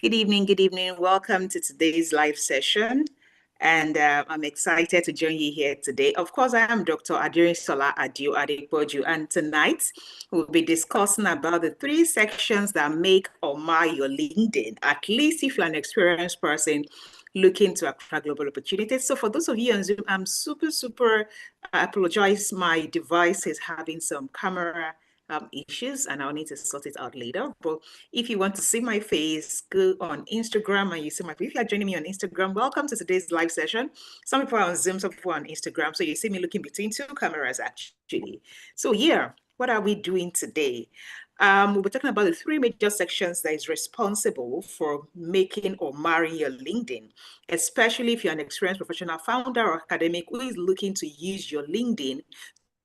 Good evening. Good evening. Welcome to today's live session. And I'm excited to join you here today. Of course, I am Dr. Adirisola Adio Adepoju, and tonight we'll be discussing about the three sections that make or mar your LinkedIn, at least if you're an experienced person looking to attract global opportunities. So for those of you on Zoom, I'm super, I apologize. My device is having some camera issues and I'll need to sort it out later. But if you want to see my face, go on Instagram and you see my face. If you're joining me on Instagram, welcome to today's live session. Some people are on Zoom, some people are on Instagram. So you see me looking between two cameras actually. So yeah, what are we doing today? We'll be talking about the three major sections that is responsible for making or marrying your LinkedIn, especially if you're an experienced professional founder or academic who is looking to use your LinkedIn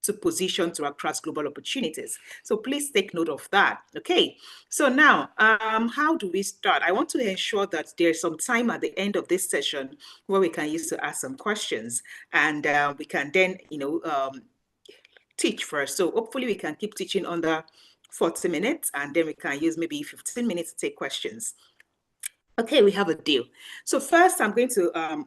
to position to attract global opportunities. So please take note of that. Okay. So now, how do we start? I want to ensure that there's some time at the end of this session where we can use to ask some questions, and we can then, teach first. So hopefully we can keep teaching under 40 minutes, and then we can use maybe 15 minutes to take questions. Okay, we have a deal. So first, I'm going to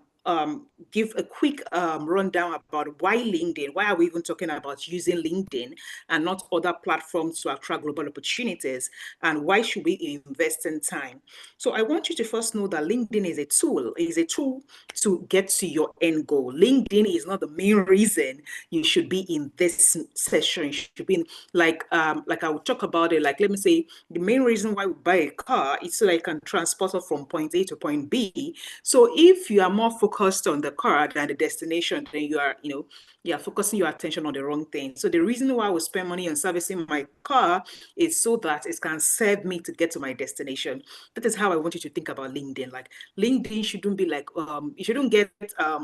give a quick rundown about why LinkedIn. Why are we even talking about using LinkedIn and not other platforms to attract global opportunities? And why should we invest in time? So I want you to first know that LinkedIn is a tool. It is a tool to get to your end goal. LinkedIn is not the main reason you should be in this session. You should be in, like I will talk about it. Like, let me say the main reason why we buy a car is so that I can transport it from point A to point B. So if you are more focused on the car than the destination, then you are focusing your attention on the wrong thing. So the reason why I will spend money on servicing my car is so that it can serve me to get to my destination. That is how I want you to think about LinkedIn. Like LinkedIn shouldn't be like you shouldn't get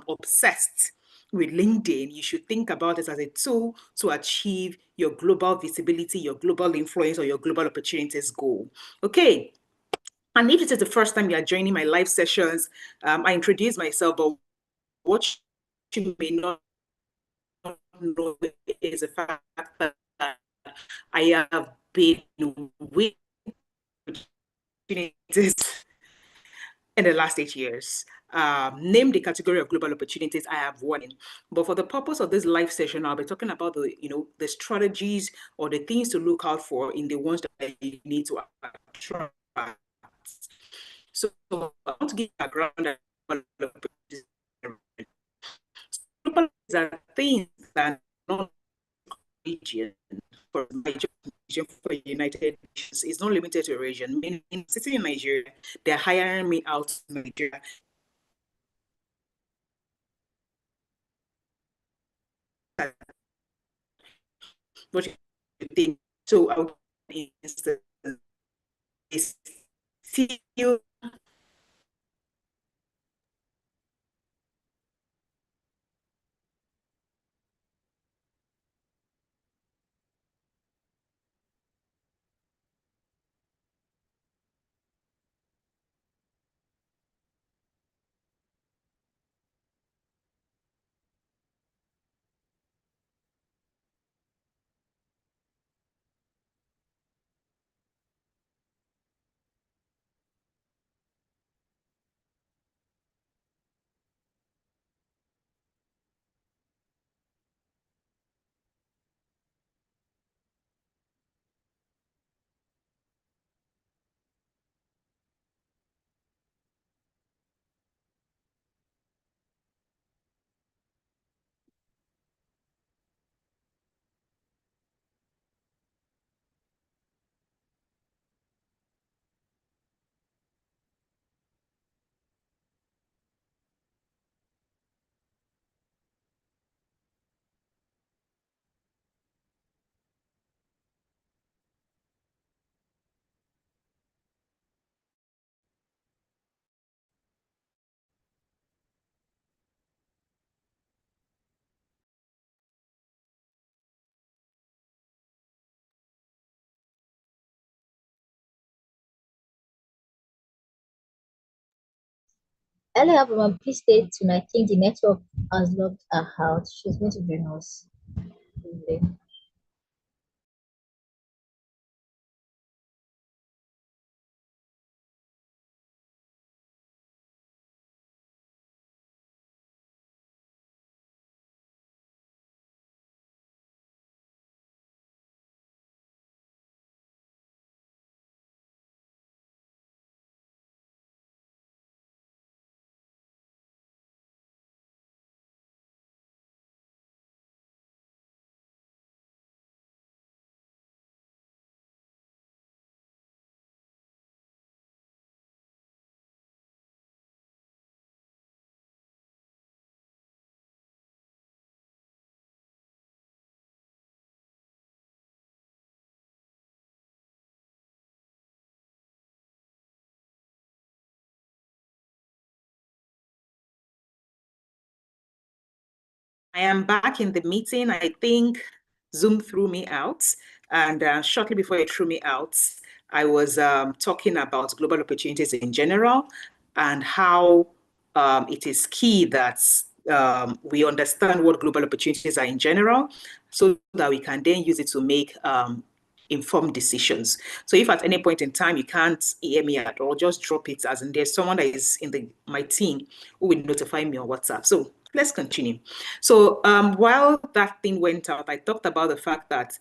obsessed with LinkedIn. You should think about it as a tool to achieve your global visibility, your global influence, or your global opportunities goal. Okay. And if it is the first time you are joining my live sessions, I introduce myself, but what you may not know is the fact that I have been with opportunities in the last 8 years. Name the category of global opportunities I have won in. But for the purpose of this live session, I'll be talking about the strategies or the things to look out for in the ones that you need to attract. So I want to give background. Global are things that are not region for for United Nations. It's not limited to a region. Meaning, sitting in Nigeria, they're hiring me out to Nigeria. What you think? So I would instance feel Hello everyone, please stay tuned. I think the network has logged her out. She's going to join us. I am back in the meeting. I think Zoom threw me out. And shortly before it threw me out, I was talking about global opportunities in general and how it is key that we understand what global opportunities are in general so that we can then use it to make informed decisions. So if at any point in time you can't hear me at all, just drop it as in there's someone that is in my team who will notify me on WhatsApp. So let's continue. So while that thing went out, I talked about the fact that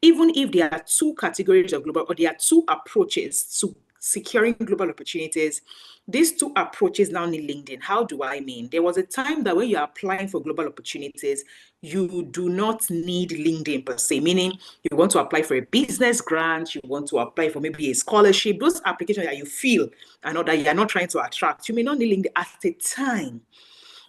even if there are two categories of global, or there are two approaches to securing global opportunities, these two approaches now need LinkedIn. How do I mean? There was a time that when you're applying for global opportunities, you do not need LinkedIn per se, meaning you want to apply for a business grant, you want to apply for maybe a scholarship, those applications that you feel and that you're not trying to attract, you may not need LinkedIn at a time.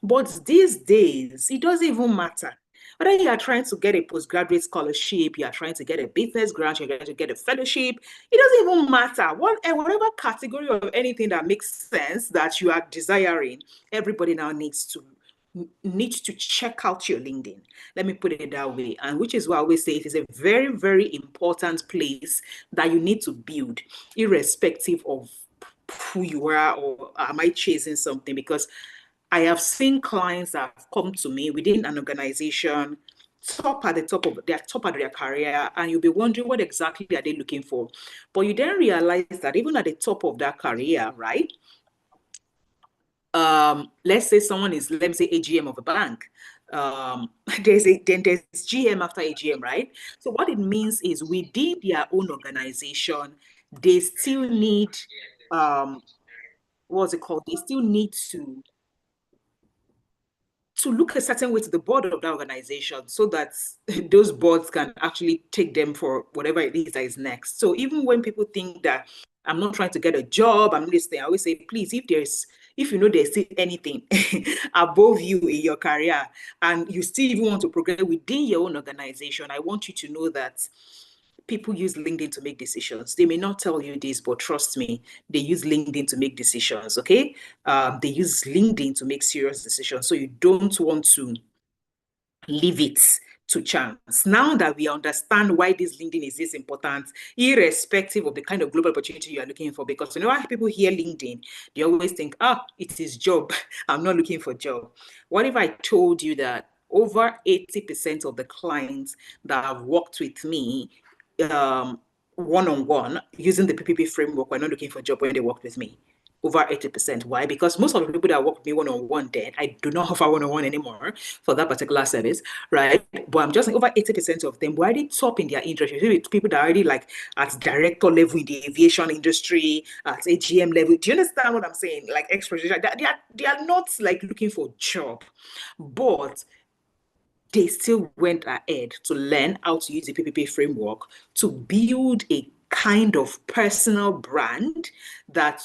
But these days, it doesn't even matter. Whether you are trying to get a postgraduate scholarship, you are trying to get a business grant, you're going to get a fellowship, it doesn't even matter. Whatever category of anything that makes sense that you are desiring, everybody now needs to check out your LinkedIn. Let me put it that way. And which is why I always say it is a very, very important place that you need to build, irrespective of who you are or am I chasing something, because I have seen clients that have come to me within an organization, top at their career, and you'll be wondering what exactly are they looking for. But you then realize that even at the top of their career, right? Let's say someone is, let me say, AGM of a bank. There's GM after AGM, right? So what it means is within their own organization, they still need what's it called? They still need to look a certain way to the board of that organization so that those boards can actually take them for whatever it is that is next. So even when people think that I'm not trying to get a job, I'm listening, I always say, please, if you know there's still anything above you in your career and you still even want to progress within your own organization, I want you to know that people use LinkedIn to make decisions. They may not tell you this, but trust me, they use LinkedIn to make decisions, okay? They use LinkedIn to make serious decisions. So you don't want to leave it to chance. Now that we understand why this LinkedIn is this important, irrespective of the kind of global opportunity you are looking for, because you know why people hear LinkedIn, they always think, it is job. I'm not looking for job. What if I told you that over 80% of the clients that have worked with me one-on-one using the PPP framework were not looking for a job when they worked with me? Over 80%. Why? Because most of the people that work with me one-on-one then, I do not offer one-on-one anymore for that particular service, right? But I'm just saying over 80% of them were already top in their industry. With people that are already like at director level in the aviation industry, at AGM level. Do you understand what I'm saying? Like expression, they are not like looking for a job, but they still went ahead to learn how to use the PPP framework to build a kind of personal brand that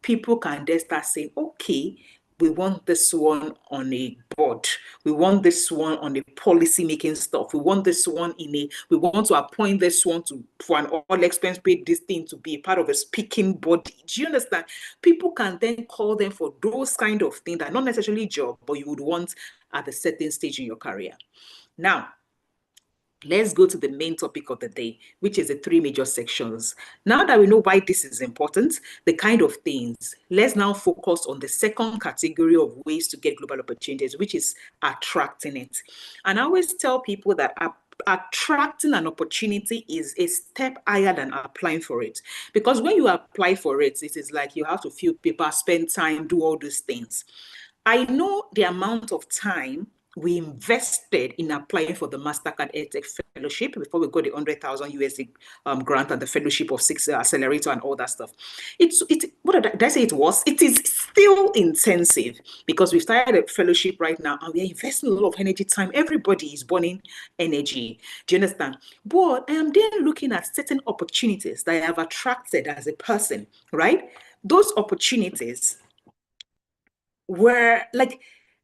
people can then start saying, okay, we want this one on a board. We want this one on the policy making stuff. We want this one we want to appoint this one for an all expense paid this thing to be a part of a speaking body. Do you understand? People can then call them for those kind of things that are not necessarily job, but you would want at a certain stage in your career. Now, let's go to the main topic of the day, which is the three major sections. Now that we know why this is important, the kind of things, let's now focus on the second category of ways to get global opportunities, which is attracting it. And I always tell people that attracting an opportunity is a step higher than applying for it. Because when you apply for it, it is like you have to fill paper, spend time, do all those things. I know the amount of time we invested in applying for the Mastercard EdTech Fellowship before we got the 100,000 USD grant and the fellowship of 6 accelerator and all that stuff. What did I say it was? It is still intensive because we started a fellowship right now and we're investing a lot of energy, time. Everybody is burning energy. Do you understand? But I am then looking at certain opportunities that I have attracted as a person, right? Those opportunities where like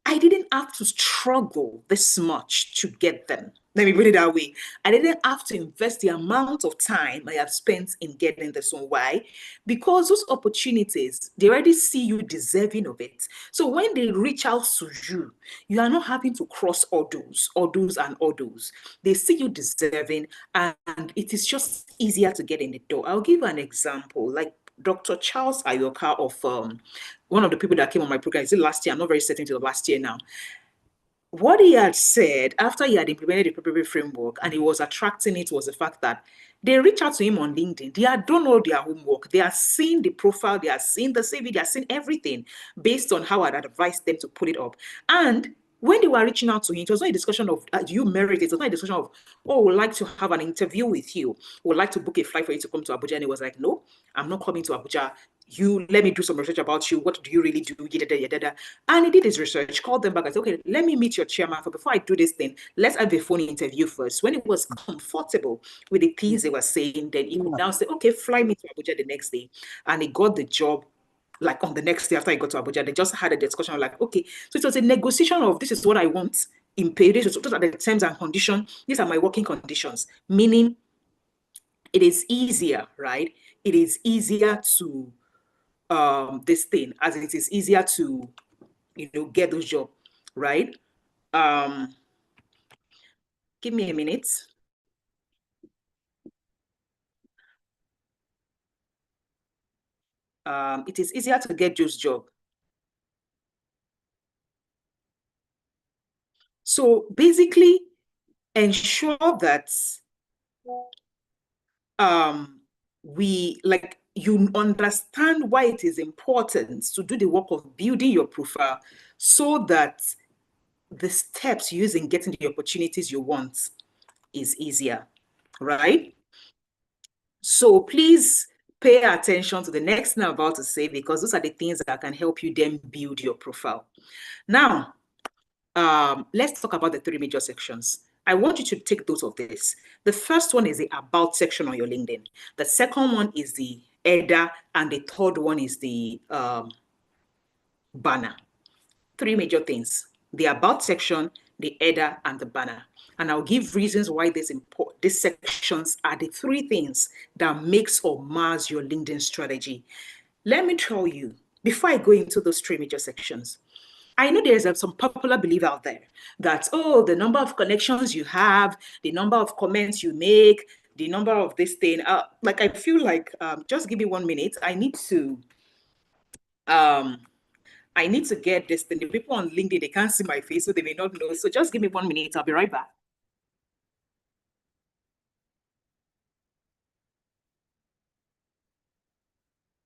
I didn't have to struggle this much to get them. Let me put it that way. I didn't have to invest the amount of time I have spent in getting this one. Why? Because those opportunities, they already see you deserving of it. So when they reach out to you, you are not having to cross all those, and all those. They see you deserving, and it is just easier to get in the door. I'll give an example. Like Dr. Charles Ayoka of one of the people that came on my program, is it last year? I'm not very certain to the last year now. What he had said after he had implemented the preparatory framework and he was attracting it was the fact that they reach out to him on LinkedIn. They are done all their homework. They are seeing the profile, they are seeing the CV, they are seeing everything based on how I'd advised them to put it up. And when they were reaching out to him, it was not a discussion of do you merit it? It was not a discussion of, oh, we'd like to have an interview with you. We'd like to book a flight for you to come to Abuja. And he was like, no, I'm not coming to Abuja. You let me do some research about you. What do you really do? And he did his research, called them back and said, okay, let me meet your chairman. For before I do this thing, let's have a phone interview first. When he was comfortable with the things they were saying, then he would now say, okay, fly me to Abuja the next day. And he got the job like on the next day after I got to Abuja. They just had a discussion like, okay, so it was a negotiation of this is what I want in pay. These are the terms and conditions. These are my working conditions, meaning it is easier, right? It is easier to this thing as it is easier to get those jobs, right? Give me a minute. It is easier to get those jobs. So basically, ensure that you understand why it is important to do the work of building your profile so that the steps you use in getting the opportunities you want is easier, right? So please pay attention to the next thing I'm about to say, because those are the things that can help you then build your profile. Now, let's talk about the three major sections. I want you to take note of this. The first one is the about section on your LinkedIn. The second one is the header, and the third one is the banner. Three major things: the about section, the header, and the banner. And I'll give reasons why these sections are the three things that makes or mars your LinkedIn strategy. Let me tell you, before I go into those three major sections, I know there's some popular belief out there that, oh, the number of connections you have, the number of comments you make, the number of this thing. Like, I feel like, just give me 1 minute. I need to get this thing. The people on LinkedIn, they can't see my face, so they may not know. So just give me 1 minute. I'll be right back.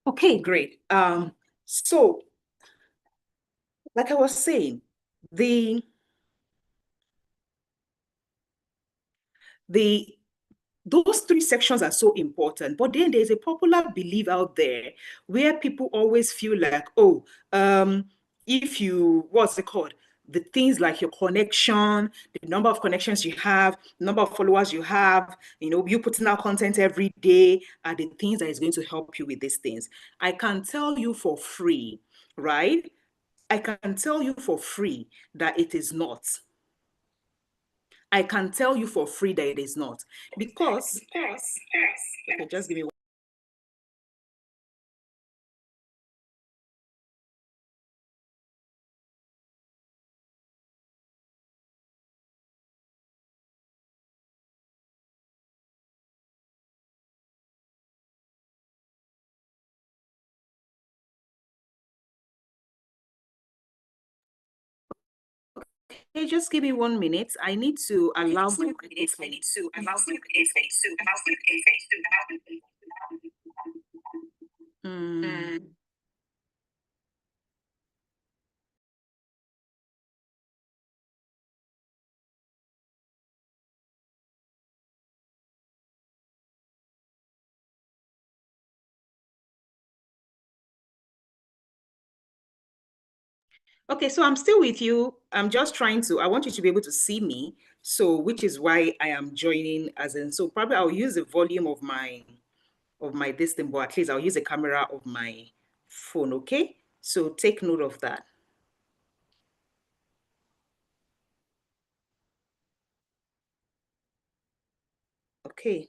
Okay, great. So, like I was saying, the those three sections are so important. But then there's a popular belief out there where people always feel like, oh, if you, what's it called? The things like your connection, the number of connections you have, number of followers you have, you putting out content every day are the things that is going to help you with these things. I can tell you for free, right? I can tell you for free that it is not. I can tell you for free that it is not. Because, okay, just give me one. Hey, just give me 1 minute. I need to allow my Okay, so I'm still with you. I'm just trying to, I want you to be able to see me. So, which is why I am joining as in, so probably I'll use the volume of my this thing, but at least I'll use the camera of my phone, okay? So take note of that. Okay.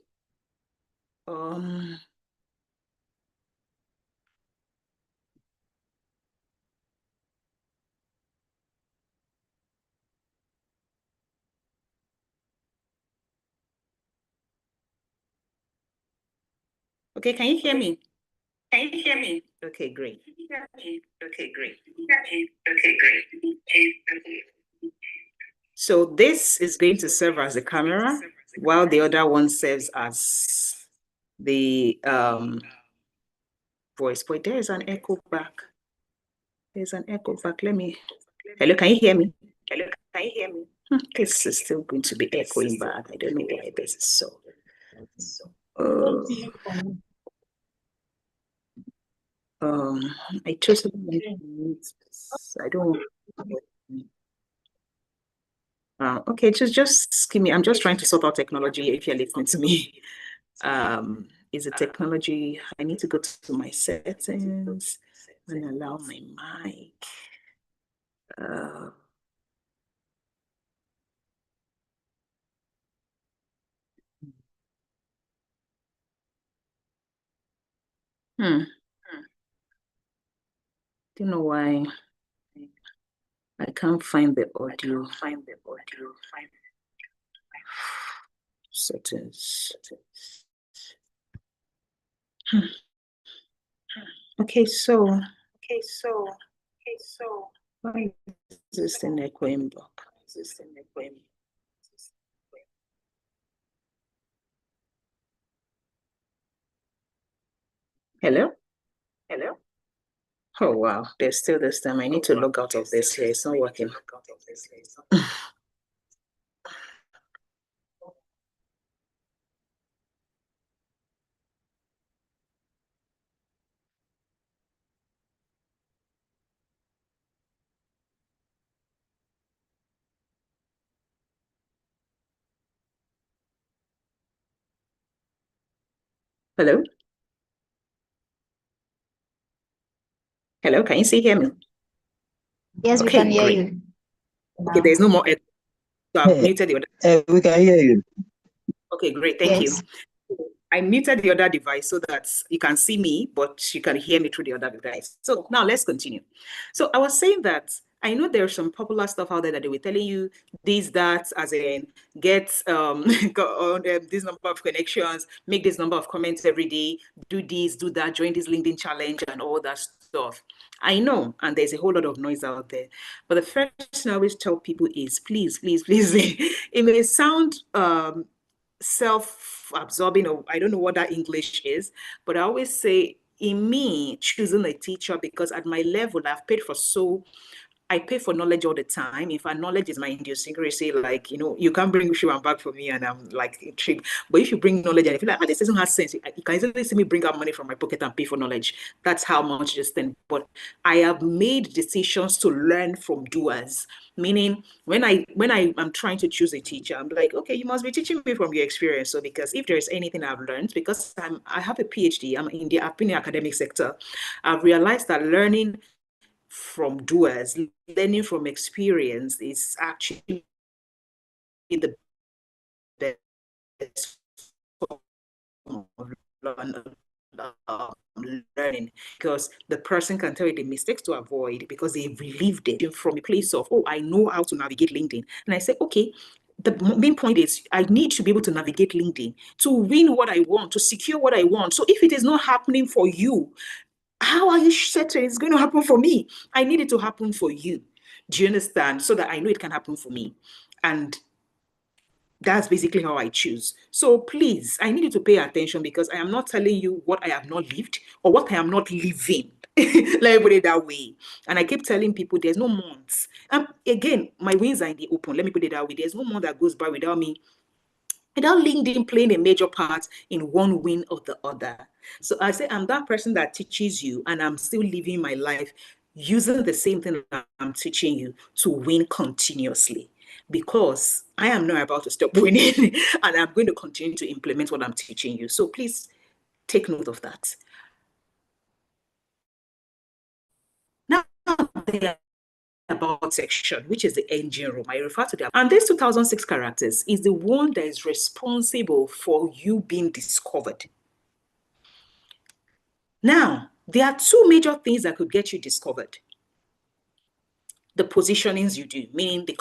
Okay, can you hear me? Can you hear me? Okay, great. Okay, great. Okay, great. So this is going to serve as the camera, while the other one serves as the voice. But there is an echo back. There's an echo back. Let me. Hello, can you hear me? Hello, can you hear me? This is still going to be echoing back. I don't know why this is so. I totally I don't. Okay, just give me. I'm just trying to sort out technology. If you're listening to me, is it technology? I need to go to my settings and allow my mic. Don't know why I can't find the audio. Settings. Okay, so why is this thing echoing back? Hello? Hello? Oh wow, there's still this time. I need to log out of this here. It's not working. Hello? Hello, can you hear me? Yes, we can hear you. Okay, there's no more echo. So I've muted the other. We can hear you. Okay, great. Thank you. I muted the other device so that you can see me, but you can hear me through the other device. So now let's continue. So I was saying that I know there's some popular stuff out there that they were telling you this, that, as in get this number of connections, make this number of comments every day, do this, do that, join this LinkedIn challenge and all that stuff. I know, and there's a whole lot of noise out there. But the first thing I always tell people is please, it may sound self-absorbing, or I don't know what that English is, but I always say in me choosing a teacher, because at my level I pay for knowledge all the time. In fact, knowledge is my idiosyncrasy. Like, you can't bring shoe and bag for me and I'm like intrigued. But if you bring knowledge and I feel like, this doesn't have sense, you can easily see me bring out money from my pocket and pay for knowledge. That's how much this thing. But I have made decisions to learn from doers. Meaning when I'm trying to choose a teacher, I'm like, okay, you must be teaching me from your experience. So because if there's anything I've learned, because I have a PhD, I've been in the academic sector, I've realized that learning from doers, learning from experience is actually the best form of learning, because the person can tell you the mistakes to avoid because they've relived it from a place of, I know how to navigate LinkedIn. And I say, okay, the main point is I need to be able to navigate LinkedIn to win what I want, to secure what I want. So if it is not happening for you, how are you certain it's going to happen for me? I need it to happen for you. Do you understand? So that I know it can happen for me. And that's basically how I choose. So please, I need you to pay attention, because I am not telling you what I have not lived or what I am not living. Let me put it that way. And I keep telling people there's no months. Again, my wins are in the open. Let me put it that way. There's no month that goes by without LinkedIn playing a major part in one win or the other. So I say I'm that person that teaches you, and I'm still living my life using the same thing I'm teaching you to win continuously, because I am not about to stop winning and I'm going to continue to implement what I'm teaching you. So please take note of that. Now, there about section, which is the engine room. I refer to that. And this 2006 characters is the one that is responsible for you being discovered. Now, there are two major things that could get you discovered. The positionings you do, meaning the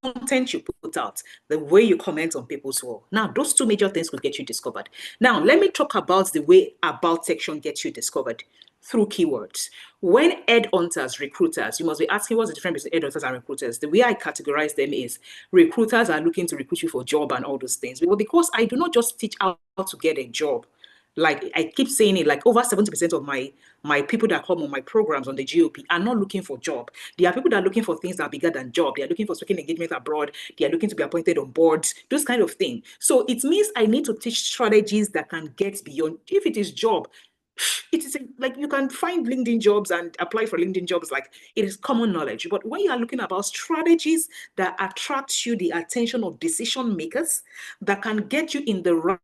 content you put out, the way you comment on people's work. Now, those two major things could get you discovered. Now, let me talk about the way about section gets you discovered through keywords. When headhunters, recruiters, you must be asking what's the difference between headhunters and recruiters. The way I categorize them is recruiters are looking to recruit you for a job and all those things. But because I do not just teach how to get a job, like I keep saying it, like over 70% of my people that come on my programs on the GOP are not looking for job. They are people that are looking for things that are bigger than job. They are looking for speaking engagement abroad. They are looking to be appointed on boards, those kind of things. So it means I need to teach strategies that can get beyond. If it is job, it is like you can find LinkedIn jobs and apply for LinkedIn jobs, like it is common knowledge. But when you are looking about strategies that attract you the attention of decision makers, that can get you in the right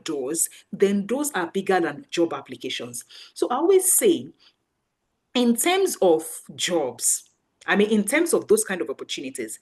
doors, then those are bigger than job applications. So I always say, in terms of jobs, in terms of those kind of opportunities,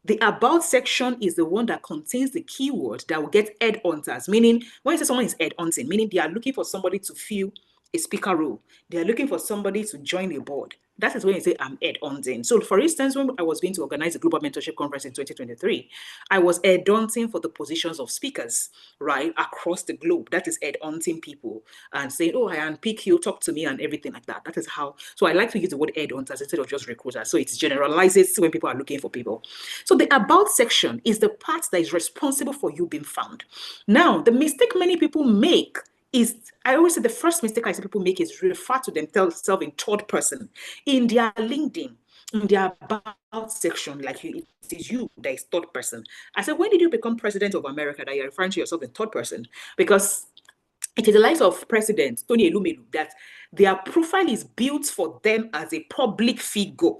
the about section is the one that contains the keyword that will get headhunters, meaning when you say someone is headhunting, meaning they are looking for somebody to fill a speaker role. They are looking for somebody to join a board. That is when you say I'm headhunting. So for instance, when I was going to organize a global mentorship conference in 2023, I was headhunting for the positions of speakers, right, across the globe. That is headhunting people and saying, oh, I unpick you, talk to me and everything like that. That is how, so I like to use the word headhunters instead of just recruiters. So it generalizes when people are looking for people. So the about section is the part that is responsible for you being found. Now, the mistake many people make is, I always say the first mistake I see people make is refer to themselves in third person. In their LinkedIn, in their about section, like it is you that is third person. I said, when did you become president of America that you're referring to yourself in third person? Because it is the likes of President Tony Elumelu that their profile is built for them as a public figure.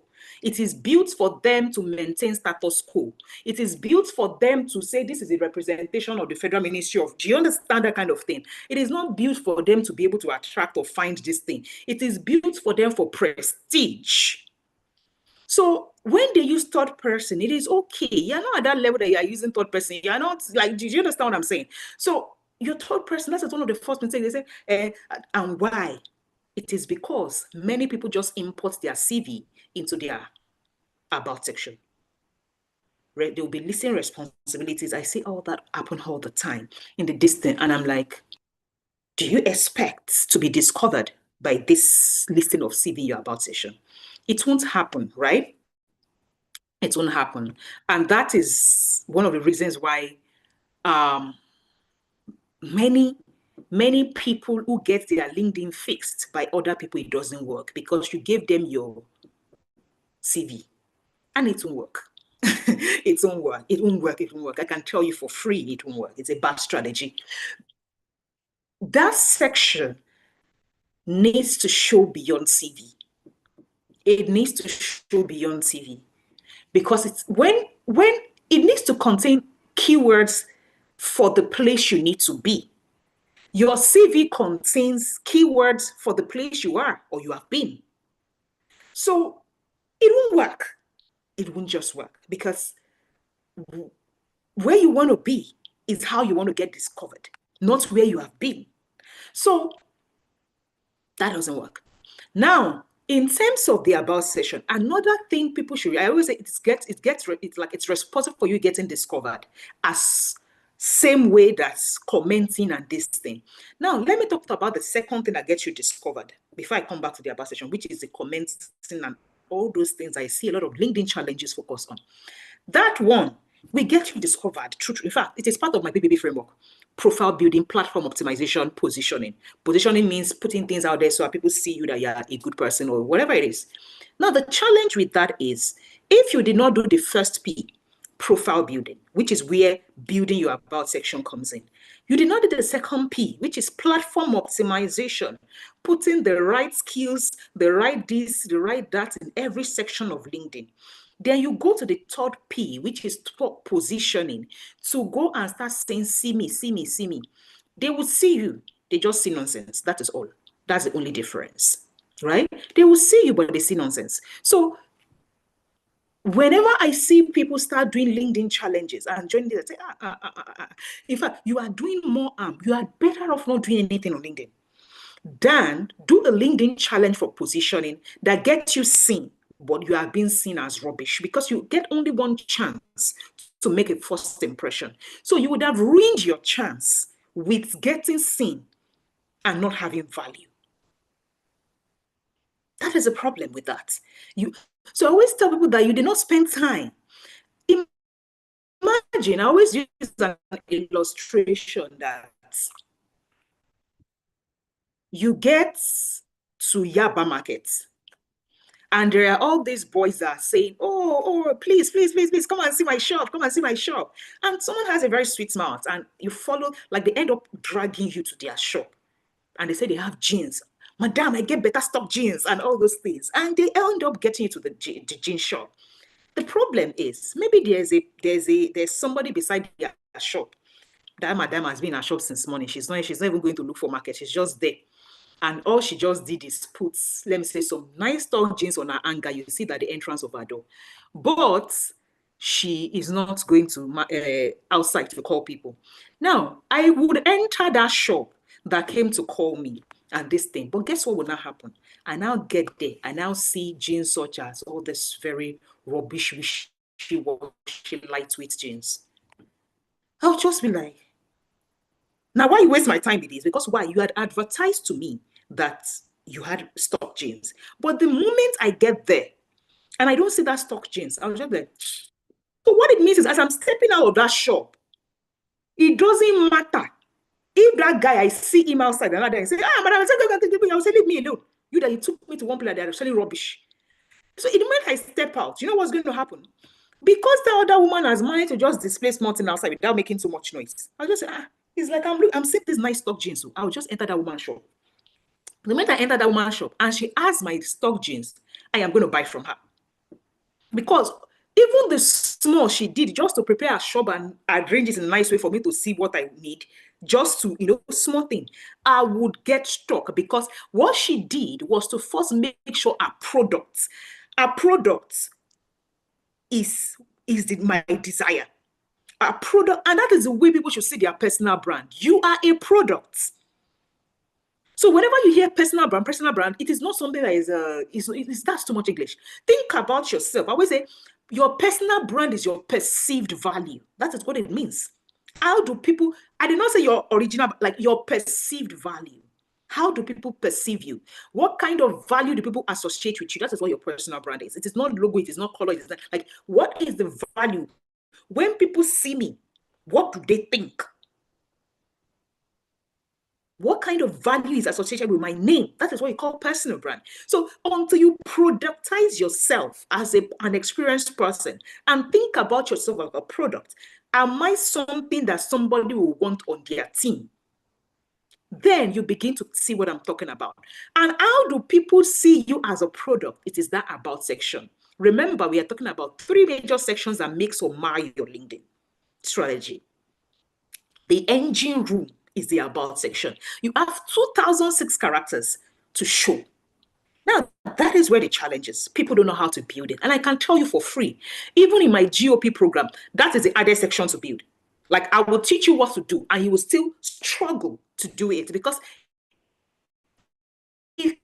It is built for them to maintain status quo. It is built for them to say this is a representation of the Federal Ministry of. Do you understand that kind of thing? It is not built for them to be able to attract or find this thing. It is built for them for prestige. So when they use third person, it is okay. You're not at that level that you're using third person. You're not like, do you understand what I'm saying? So your third person, that's one of the first mistakes they say, and why? It is because many people just import their CV into their about section. Right? There will be listening responsibilities. I see all that happen all the time in the distance. And I'm like, do you expect to be discovered by this listing of CV in your about section? It won't happen, right? It won't happen. And that is one of the reasons why many people who get their LinkedIn fixed by other people, it doesn't work because you gave them your CV and it won't work. It won't work. It won't work. It won't work. I can tell you for free, it won't work. It's a bad strategy. That section needs to show beyond CV. It needs to show beyond CV because it's when it needs to contain keywords for the place you need to be. Your CV contains keywords for the place you are or you have been. So it won't work. It won't just work because where you want to be is how you want to get discovered, not where you have been. So that doesn't work. Now, in terms of the about session, another thing people should, I always say it's responsible for you getting discovered as same way that's commenting and this thing. Now, let me talk about the second thing that gets you discovered before I come back to the about session, which is the commenting and all those things I see a lot of LinkedIn challenges focus on. That one will get you discovered. In fact, it is part of my PPP framework. Profile building, platform optimization, positioning. Positioning means putting things out there so that people see you that you're a good person or whatever it is. Now, the challenge with that is if you did not do the first P, profile building, which is where building your about section comes in. You did not do the second P, which is platform optimization, putting the right skills, the right this, the right that in every section of LinkedIn. Then you go to the third P, which is positioning, to go and start saying, see me, see me, see me. They will see you. They just see nonsense. That is all. That's the only difference, right? They will see you, but they see nonsense. So Whenever I see people start doing LinkedIn challenges and joining this, I say, in fact, you are doing more harm. You are better off not doing anything on LinkedIn than do a LinkedIn challenge for positioning that gets you seen, but you are being seen as rubbish because you get only one chance to make a first impression. So you would have ruined your chance with getting seen and not having value. That is a problem with that. So I always tell people that you did not spend time. Imagine, I always use an illustration that you get to Yaba Market and there are all these boys that are saying, oh, please, come and see my shop, come and see my shop. And someone has a very sweet mouth and you follow, like they end up dragging you to their shop. And they say they have jeans. Madam, I get better stock jeans and all those things. And they end up getting you to the jean shop. The problem is maybe there's somebody beside their shop. That madam has been in her shop since morning. She's not even going to look for market. She's just there. And all she just did is put, let me say, some nice stock jeans on her hanger. You see that the entrance of her door. But she is not going to outside to call people. Now, I would enter that shop that came to call me and this thing. But guess what will not happen? I now get there. I now see jeans such as all this very rubbish, wishy-washy, lightweight jeans. I'll just be like, now why you waste my time with this? Because why? You had advertised to me that you had stock jeans. But the moment I get there and I don't see that stock jeans, I was just like, so what it means is as I'm stepping out of that shop, it doesn't matter. If that guy, I see him outside another day and say, madam, I will say, leave me alone. You that you took me to one place that are selling rubbish. So in the moment I step out, you know what's going to happen? Because the other woman has managed to just display something outside without making too much noise. I'll just say, it's like I'm seeing this nice stock jeans. So I'll just enter that woman's shop. The moment I enter that woman's shop and she has my stock jeans, I am going to buy from her. Because even the small she did just to prepare a shop and arrange it in a nice way for me to see what I need, just to, small thing, I would get stuck because what she did was to first make sure our product is my desire. Our product, and that is the way people should see their personal brand. You are a product. So whenever you hear personal brand, it is not something that is that's too much English. Think about yourself. I always say your personal brand is your perceived value. That is what it means. How do people, I did not say your original, like your perceived value. How do people perceive you? What kind of value do people associate with you? That is what your personal brand is. It is not logo, it is not color, it is not, like, what is the value? When people see me, what do they think? What kind of value is associated with my name? That is what you call personal brand. So until you productize yourself as an experienced person and think about yourself as a product, am I something that somebody will want on their team? Then you begin to see what I'm talking about. And how do people see you as a product? It is that about section. Remember, we are talking about 3 major sections that makes or mar your LinkedIn strategy. The engine room is the about section. You have 2006 characters to show. Now, that is where the challenge is. People don't know how to build it. And I can tell you for free, even in my GOP program, that is the other section to build. Like, I will teach you what to do, and you will still struggle to do it because it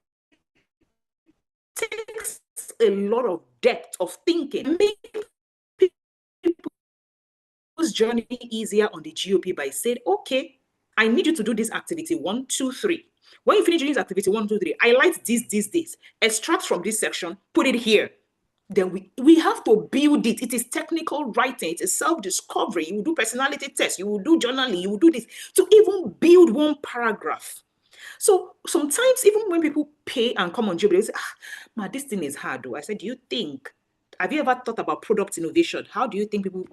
takes a lot of depth of thinking. Make people's journey easier on the GOP by saying, okay, I need you to do this activity 1, 2, 3. When you finish doing this activity 1, 2, 3, highlight this. Extract from this section, put it here. Then we have to build it. It is technical writing. It is self-discovery. You will do personality tests. You will do journaling. You will do this to even build one paragraph. So sometimes even when people pay and come on job, they say, this thing is hard though. I said, have you ever thought about product innovation? How do you think people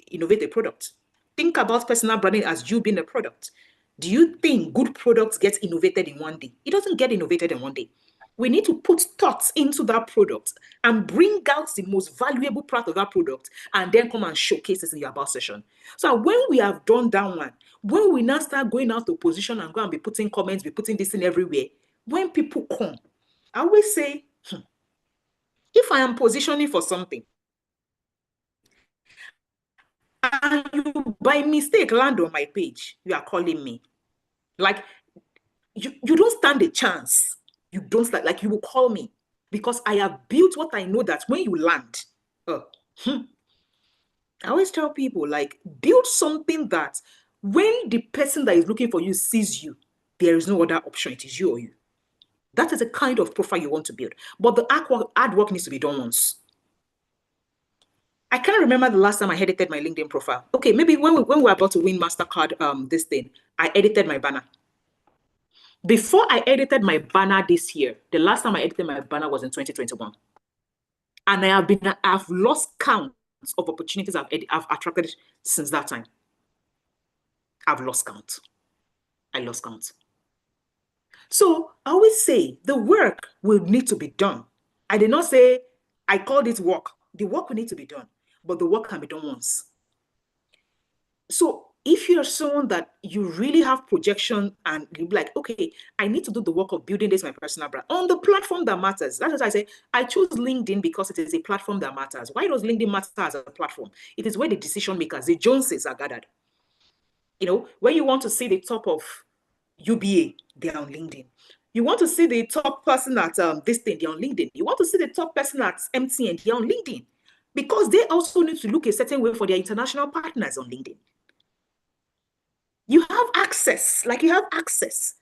innovate a product? Think about personal branding as you being a product. Do you think good products get innovated in one day? It doesn't get innovated in one day. We need to put thoughts into that product and bring out the most valuable part of that product and then come and showcase it in your about session. So when we have done that one, when we now start going out to position and go and be putting comments, be putting this in everywhere, when people come, I always say, if I am positioning for something, and you by mistake land on my page, you are calling me. Like, you don't stand a chance. You don't stand, like, you will call me because I have built what I know that when you land, I always tell people, like, build something that when the person that is looking for you sees you, there is no other option. It is you or you. That is the kind of profile you want to build. But the hard work needs to be done once. I can't remember the last time I edited my LinkedIn profile. Okay, maybe when we were about to win MasterCard this thing, I edited my banner. Before I edited my banner this year, the last time I edited my banner was in 2021. And I've lost count of opportunities I've attracted since that time. I've lost count. I lost count. So I always say the work will need to be done. I did not say I called it work. The work will need to be done, but the work can be done once. So if you're someone that you really have projection and you're like, okay, I need to do the work of building this my personal brand on the platform that matters. That's what I say. I choose LinkedIn because it is a platform that matters. Why does LinkedIn matter as a platform? It is where the decision makers, the Joneses, are gathered. You know, when you want to see the top of UBA, they're on LinkedIn. You want to see the top person at this thing, they're on LinkedIn. You want to see the top person at MTN, they're on LinkedIn. Because they also need to look a certain way for their international partners on LinkedIn. You have access, like you have access.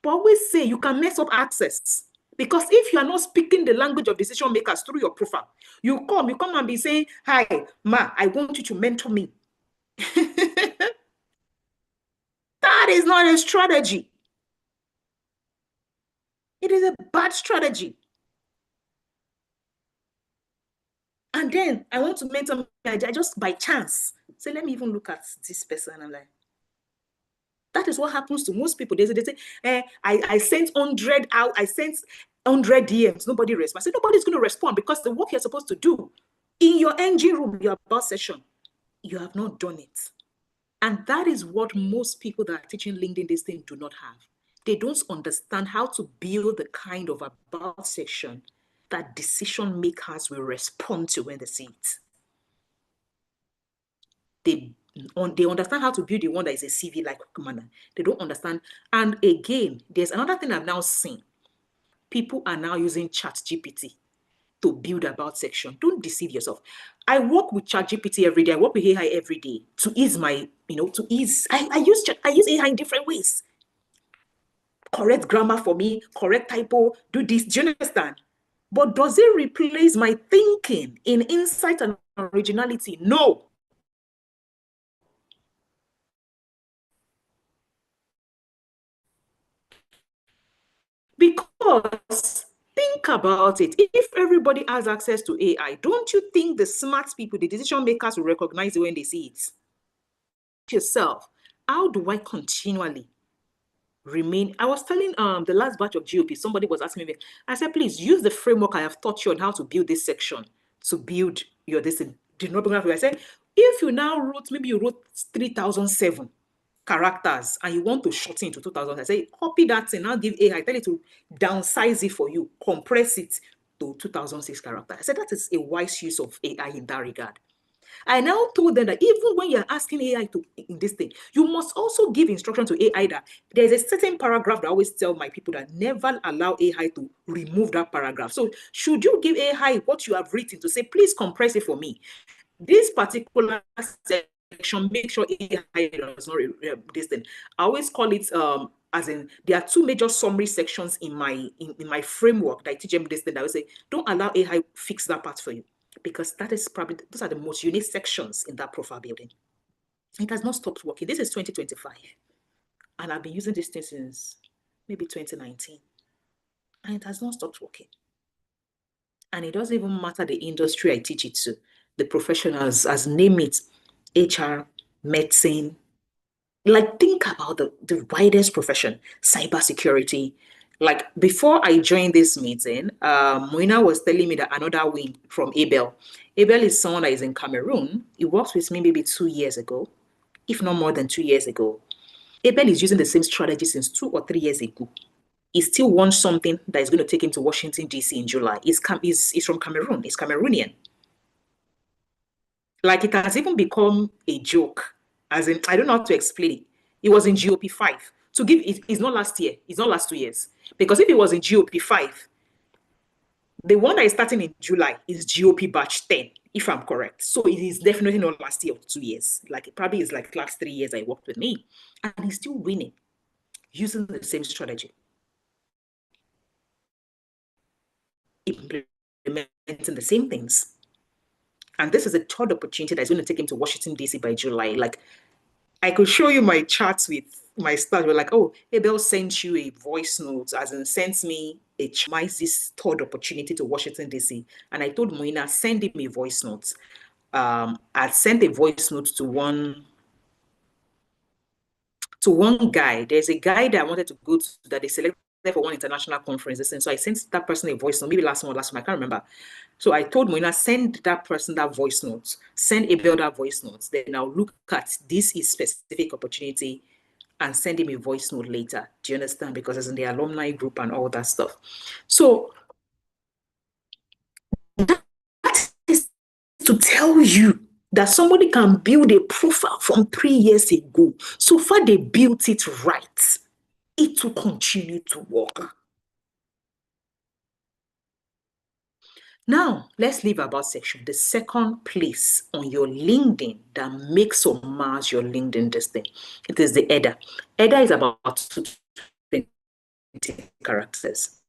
But I always say you can mess up access. Because if you are not speaking the language of decision makers through your profile, you come and be saying, hi, Ma, I want you to mentor me. That is not a strategy. It is a bad strategy. And then I want to mentor me. I just by chance say, let me even look at this person. I'm like, that is what happens to most people. They say, I sent 100 out, I sent 100 DMs, nobody responds. I said, nobody's going to respond because the work you're supposed to do in your engine room, your about session, you have not done it. And that is what most people that are teaching LinkedIn this thing do not have. They don't understand how to build the kind of about section that decision makers will respond to when they see it. They understand how to build the one that is a CV-like manner. They don't understand. And again, there's another thing I've now seen. People are now using ChatGPT to build about section. Don't deceive yourself. I work with ChatGPT every day. I work with AI every day to ease my, I use AI in different ways. Correct grammar for me, correct typo, do this. Do you understand? But does it replace my thinking in insight and originality? No. Because think about it. If everybody has access to AI, don't you think the smart people, the decision makers, will recognize it when they see it? Yourself, how do I continually remain? I was telling the last batch of GOP, somebody was asking me, I said, please use the framework I have taught you on how to build this section to build your this. I said, if you now wrote, maybe you wrote 3007 characters and you want to shorten to 2000, I say, copy that and I'll give AI, tell it to downsize it for you, compress it to 2006 characters. I said, that is a wise use of AI in that regard. I now told them that even when you're asking AI to in this thing, you must also give instruction to AI that there's a certain paragraph that I always tell my people that never allow AI to remove that paragraph. So should you give AI what you have written to say, please compress it for me? This particular section, make sure AI does not this thing. I always call it as in there are two major summary sections in my framework that I teach them this thing. I would say, don't allow AI fix that part for you, because that is probably those are the most unique sections in that profile building. It has not stopped working. This is 2025, and I've been using this thing since maybe 2019, and it has not stopped working. And it doesn't even matter the industry I teach it to, the professionals, as name it, HR, medicine. Like, think about the widest profession, cybersecurity. Like, before I joined this meeting, Moina was telling me that another win from Abel. Abel is someone that is in Cameroon. He worked with me maybe 2 years ago, if not more than 2 years ago. Abel is using the same strategy since 2 or 3 years ago. He still wants something that is going to take him to Washington, D.C. in July. He's from Cameroon. He's Cameroonian. Like it has even become a joke. As in, I don't know how to explain it. It was in GOP 5. To give it's not last year, it's not last 2 years. Because if it was in GOP 5, the one that is starting in July is GOP batch 10, if I'm correct. So it is definitely not last year or 2 years. Like it probably is like last 3 years I worked with me. And he's still winning using the same strategy. Implementing the same things. And this is a third opportunity that's going to take him to Washington, D.C. by July. Like, I could show you my charts with my stars. We're like, oh, Abel sent you a voice note, as in sends me this third opportunity to Washington, D.C. And I told Moina, send him a voice note. I sent a voice note to one guy. There's a guy that I wanted to go to that they selected for one international conference. And so I sent that person a voice note, maybe last month, I can't remember. So I told Moina, send that person that voice note, send Abel that voice note. Then I'll look at this is specific opportunity and send him a voice note later. Do you understand? Because it's in the alumni group and all that stuff. So that is to tell you that somebody can build a profile from 3 years ago. So far they built it right. It will continue to work. Now, let's leave about section. The second place on your LinkedIn that makes or mars your LinkedIn this thing. It is the header. Header is about 220 characters.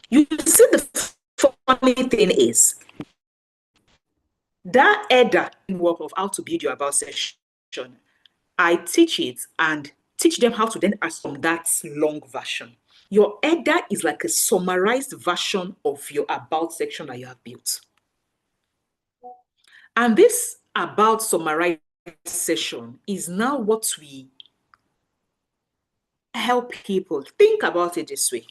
You see, the funny thing is that header work of how to build your about section. I teach it and teach them how to then assume that long version. Your header is like a summarized version of your about section that you have built. And this about summarized section is now what we help people think about it this way.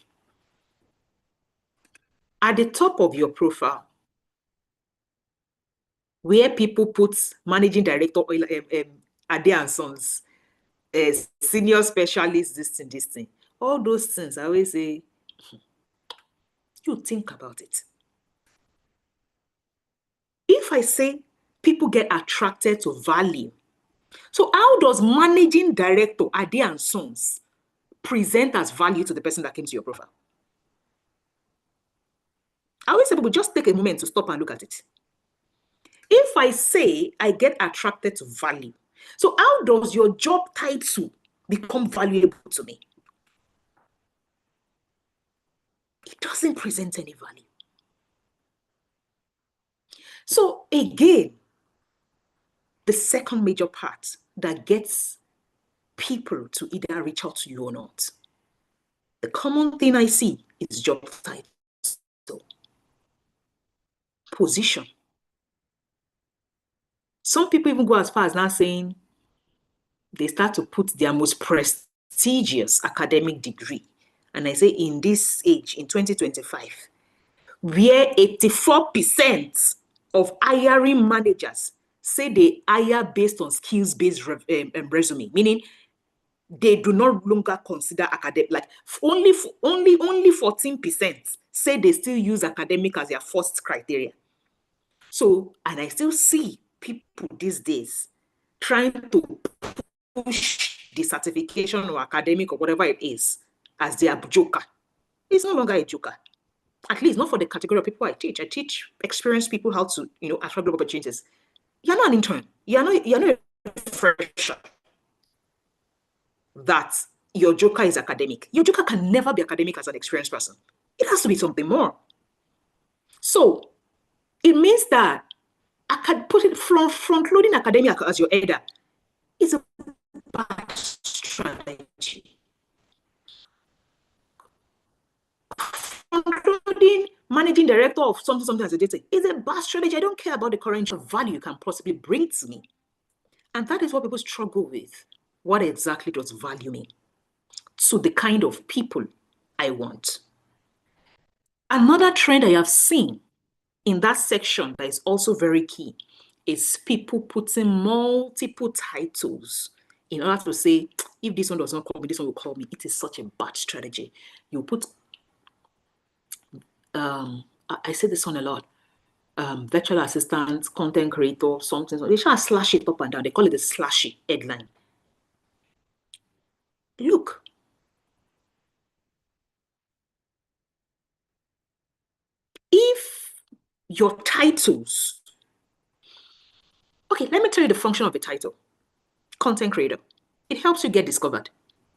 At the top of your profile, where people put managing director, Ade and Sons, senior specialist, this thing, all those things, I always say, you think about it. If I say people get attracted to value, so how does managing director, Ade and Sons, present as value to the person that came to your profile? I always say people just take a moment to stop and look at it. If I say I get attracted to value, so how does your job title become valuable to me? It doesn't present any value. So again, the second major part that gets people to either reach out to you or not, the common thing I see is job title, position. Some people even go as far as now saying they start to put their most prestigious academic degree. And I say in this age, in 2025, where 84% of hiring managers say they hire based on skills-based resume, meaning they do not longer consider academic, like only 14% say they still use academic as their first criteria. So, and I still see people these days trying to push the certification or academic or whatever it is as their joker. It's no longer a joker. At least not for the category of people I teach. I teach experienced people how to, attract job opportunities. You're not an intern. You're not a fresher. That your joker is academic. Your joker can never be academic as an experienced person. It has to be something more. So it means that I can put it front-loading academia as your header is a bad strategy. Front-loading managing director of something as a data is a bad strategy. I don't care about the current value you can possibly bring to me. And that is what people struggle with. What exactly does value mean to the kind of people I want? Another trend I have seen in that section that is also very key is people putting multiple titles in order to say, if this one does not call me, this one will call me. It is such a bad strategy. You put, I say this one a lot, virtual assistant, content creator, something. They shall slash it up and down. They call it the slashy headline. Look. If your titles, okay, let me tell you the function of a title. Content creator. It helps you get discovered.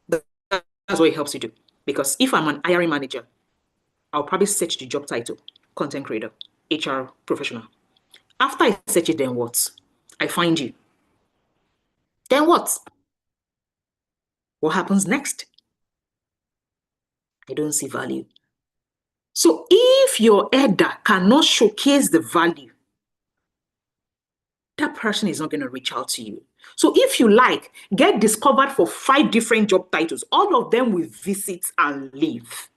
That's what it helps you do. Because if I'm an hiring manager, I'll probably search the job title, content creator, HR professional. After I search it, then what? I find you. Then what? What happens next? I don't see value. So if your header cannot showcase the value, that person is not going to reach out to you. So if you like, get discovered for 5 different job titles. All of them will visit and leave.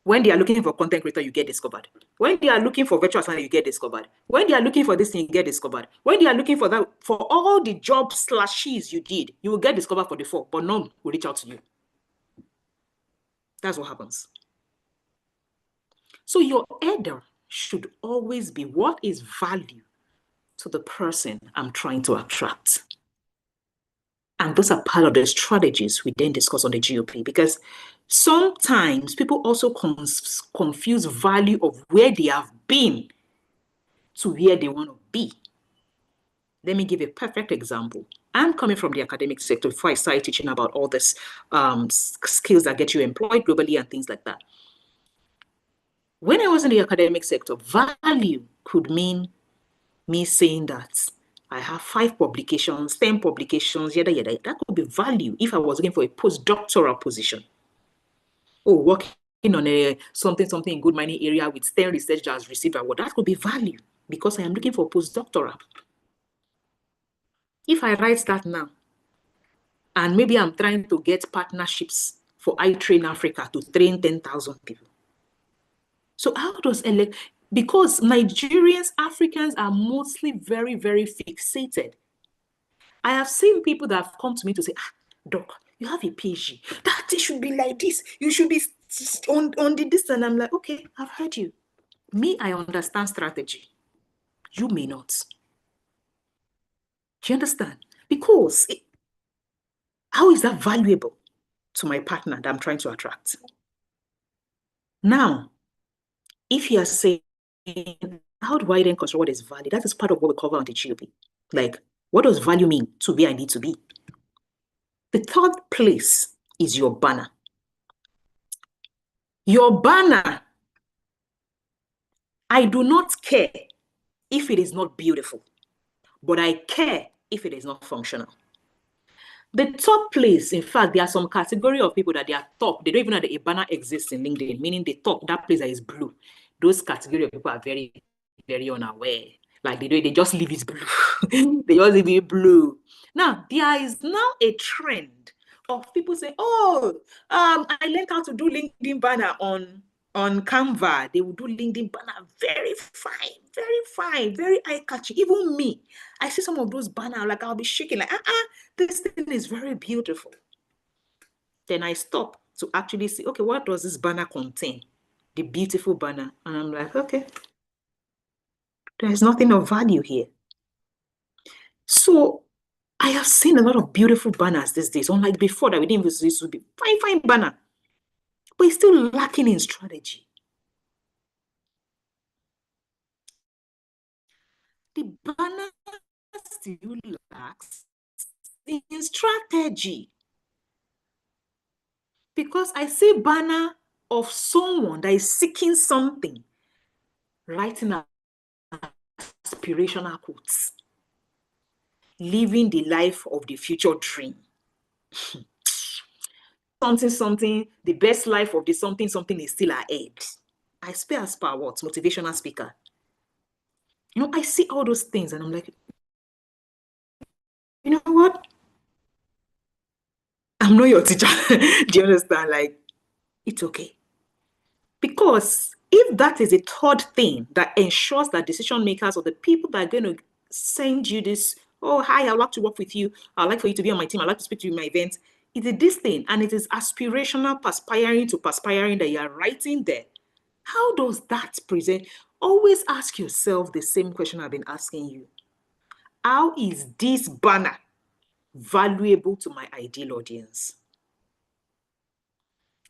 When they are looking for content creator, you get discovered. When they are looking for virtual assistant, you get discovered. When they are looking for this thing, you get discovered. When they are looking for that, for all the job slashes you did, you will get discovered for the 4, but none will reach out to you. That's what happens. So your header should always be what is value to the person I'm trying to attract. And those are part of the strategies we then discuss on the GOP, because sometimes people also confuse value of where they have been to where they want to be. Let me give a perfect example. I'm coming from the academic sector before I started teaching about all this skills that get you employed globally and things like that. When I was in the academic sector, value could mean me saying that I have 5 publications, 10 publications, yada, yada. That could be value if I was looking for a postdoctoral position. Or working on a something in good mining area with 10 researchers received award. That could be value because I am looking for postdoctoral. If I write that now, and maybe I'm trying to get partnerships for iTrain Africa to train 10,000 people. So how does because Nigerians, Africans are mostly very, very fixated. I have seen people that have come to me to say, Doc, you have a PhD. That it should be like this. You should be on the this. And I'm like, okay, I've heard you. Me, I understand strategy. You may not. Do you understand? Because how is that valuable to my partner that I'm trying to attract? Now, if you are saying, how do I then construct what is value? That is part of what we cover on the GOP. Like, what does value mean to where I need to be? The third place is your banner. Your banner, I do not care if it is not beautiful, but I care if it is not functional. The top place, in fact, there are some category of people that they are top. They don't even know that a banner exists in LinkedIn, meaning the top, that place that is blue. Those category of people are very, very unaware. Like they just leave it blue. They just leave it blue. Now, there is now a trend of people saying, oh, I learned how to do LinkedIn banner on Canva. They will do LinkedIn banner very fine, very eye-catching. Even me, I see some of those banners, like I'll be shaking, like, this thing is very beautiful. Then I stop to actually see, okay, what does this banner contain? The beautiful banner. And I'm like, okay, there's nothing of value here. So I have seen a lot of beautiful banners these days, unlike before that we didn't even this would be fine banner. But it's still lacking in strategy. The banner still lacks in strategy. Because I see banner of someone that is seeking something, writing aspirational quotes, living the life of the future dream. something, the best life of the something is still ahead. I speak as per what? Motivational speaker. You know, I see all those things and I'm like, you know what? I'm not your teacher. Do you understand? Like, it's okay. Because if that is a third thing that ensures that decision makers or the people that are going to send you this, oh, hi, I'd like to work with you. I'd like for you to be on my team. I'd like to speak to you in my event. It is this thing, and it is aspirational, perspiring that you are writing there. How does that present? Always ask yourself the same question I've been asking you. How is this banner valuable to my ideal audience?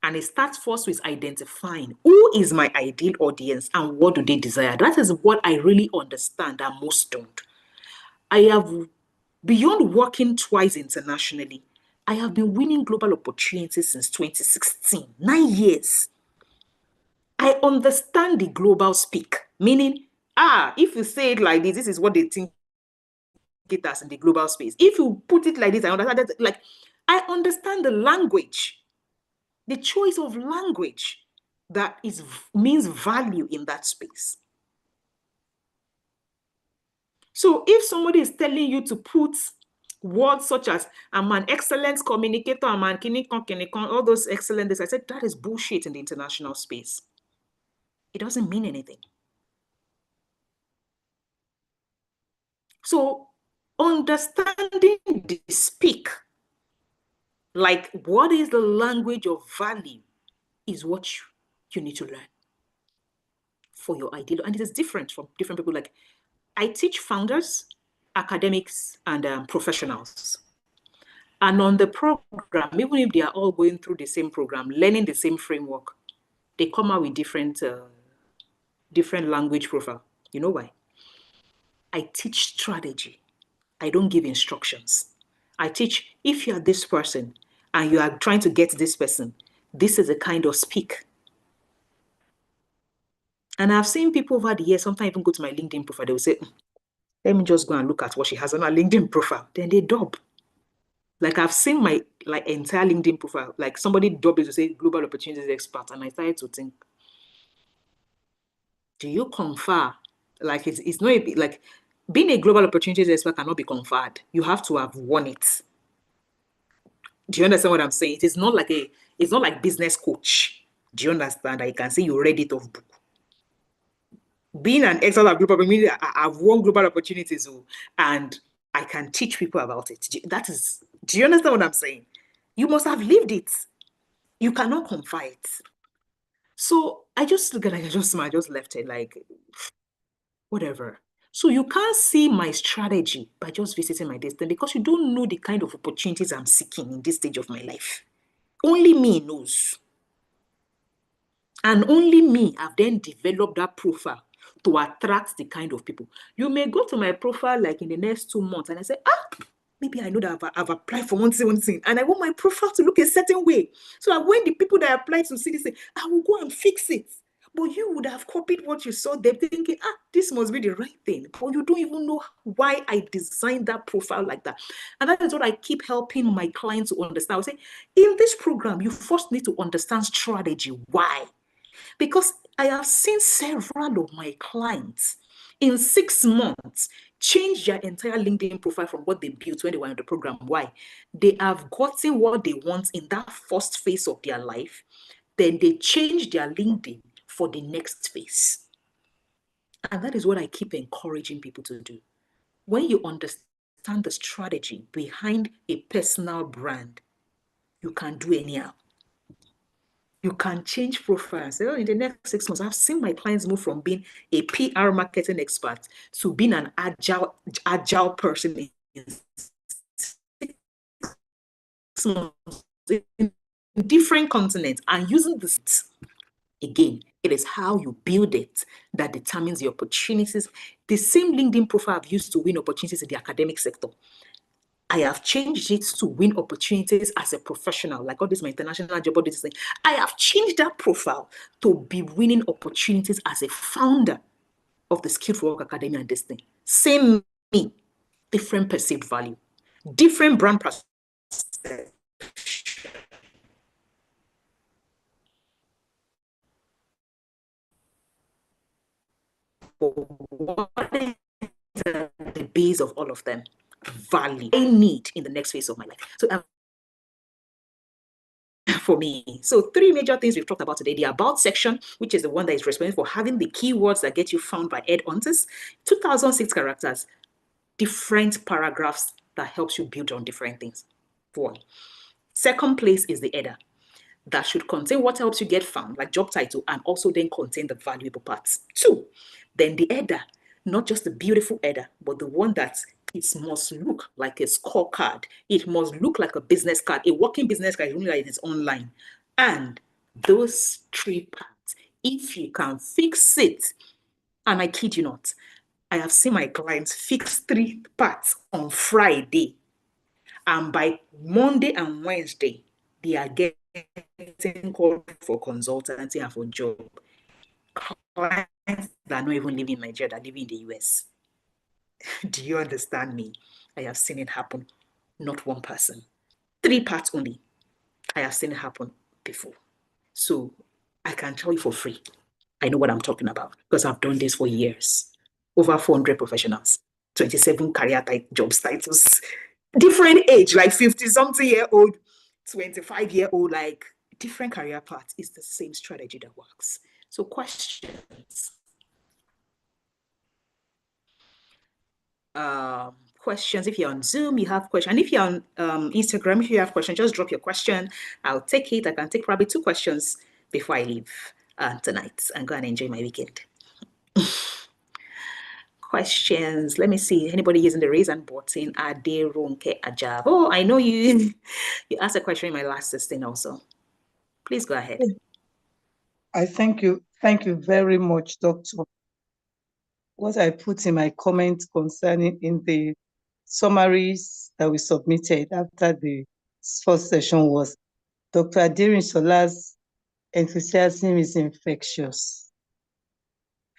And it starts first with identifying who is my ideal audience and what do they desire. That is what I really understand and most don't. I have, beyond working twice internationally, I have been winning global opportunities since 2016, 9 years. I understand the global speak, meaning, if you say it like this is what they think it as in the global space. If you put it like this, I understand that, like, I understand the language, the choice of language that means value in that space. So if somebody is telling you to put words such as I'm an excellent communicator, I'm an all those excellent things, I said that is bullshit in the international space. It doesn't mean anything. So understanding the speak, like what is the language of value, is what you need to learn for your ideal. And it is different from different people. Like I teach founders, academics, and professionals. And on the program, even if they are all going through the same program, learning the same framework, they come out with different language profile. You know why? I teach strategy. I don't give instructions. I teach, if you are this person and you are trying to get this person, this is the kind of speak. And I've seen people over the years, sometimes even go to my LinkedIn profile, they will say, let me just go and look at what she has on her LinkedIn profile. Then they dub. Like I've seen my entire LinkedIn profile, like somebody dubbed it to say global opportunities expert. And I started to think, do you confer? Like it's not like being a global opportunities expert cannot be conferred. You have to have won it. Do you understand what I'm saying? It's not like business coach. Do you understand that you can say you read it off book? Being an expert at global opportunities, I've won global opportunities, and I can teach people about it. Do you understand what I'm saying? You must have lived it. You cannot confer it. So I just look at it, I just left it like, whatever. So you can't see my strategy by just visiting my destiny because you don't know the kind of opportunities I'm seeking in this stage of my life. Only me knows. And only me have then developed that profile to attract the kind of people. You may go to my profile like in the next 2 months and I say, maybe I know that I've applied for one thing and I want my profile to look a certain way. So that when the people that apply to see this, I will go and fix it. But you would have copied what you saw them thinking, this must be the right thing. But you don't even know why I designed that profile like that. And that is what I keep helping my clients to understand. I would say, in this program, you first need to understand strategy. Why? Because I have seen several of my clients in 6 months change their entire LinkedIn profile from what they built when they were in the program. Why? They have gotten what they want in that first phase of their life. Then they change their LinkedIn for the next phase. And that is what I keep encouraging people to do. When you understand the strategy behind a personal brand, you can do anyhow. You can change profile and say, in the next 6 months, I've seen my clients move from being a PR marketing expert to being an agile person in 6 months in different continents and using this. Again, it is how you build it that determines the opportunities. The same LinkedIn profile I've used to win opportunities in the academic sector, I have changed it to win opportunities as a professional, like all this, my international job, all this thing. I have changed that profile to be winning opportunities as a founder of the Skilled for Work Academy and this thing. Same me, different perceived value, different brand perception. What is the base of all of them? Value I need in the next phase of my life. So for me. So 3 major things we've talked about today. The about section, which is the one that is responsible for having the keywords that get you found by headhunters. 2006 characters, different paragraphs that helps you build on different things. 1. Second place is the header. that should contain what helps you get found, like job title, and also then contain the valuable parts. 2, then the header, not just the beautiful header, but the one that it must look like a scorecard. It must look like a business card, a working business card, only like it's online. And those 3 parts, if you can fix it, and I kid you not, I have seen my clients fix 3 parts on Friday, and by Monday and Wednesday, they are getting called for consultancy and for job. Clients that are not even living in Nigeria, that are living in the US. Do you understand me? I have seen it happen. Not one person. 3 parts only. I have seen it happen before. So I can tell you for free. I know what I'm talking about because I've done this for years. Over 400 professionals, 27 career type jobs titles, different age, like 50-something-year-old, 25-year-old, like different career paths. It's the same strategy that works. So questions. Questions. If you're on Zoom, you have questions. And if you're on Instagram, if you have questions, just drop your question. I'll take it. I can take probably 2 questions before I leave tonight and go and enjoy my weekend. Questions. Let me see. Anybody using the raise hand button? Aderonke Ajab. Oh, I know you. You asked a question in my last listing also. Please go ahead. I thank you. Thank you very much, Doctor. What I put in my comment concerning in the summaries that we submitted after the first session was Dr. Aderinsola's enthusiasm is infectious.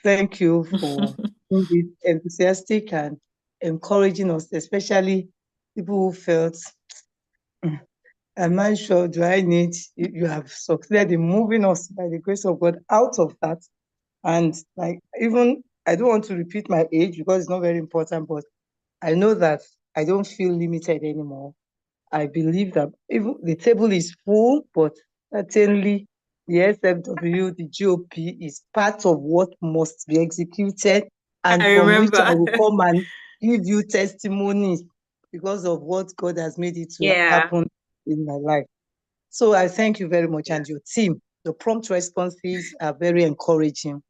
Thank you for being enthusiastic and encouraging us, especially people who felt, I'm not sure, do I need, you have succeeded in moving us by the grace of God out of that. And like, even, I don't want to repeat my age because it's not very important, but I know that I don't feel limited anymore. I believe that even the table is full, but certainly the SFW, the GOP is part of what must be executed, and from which I will come and give you testimonies because of what God has made it to happen in my life. So I thank you very much, and your team. The prompt responses are very encouraging,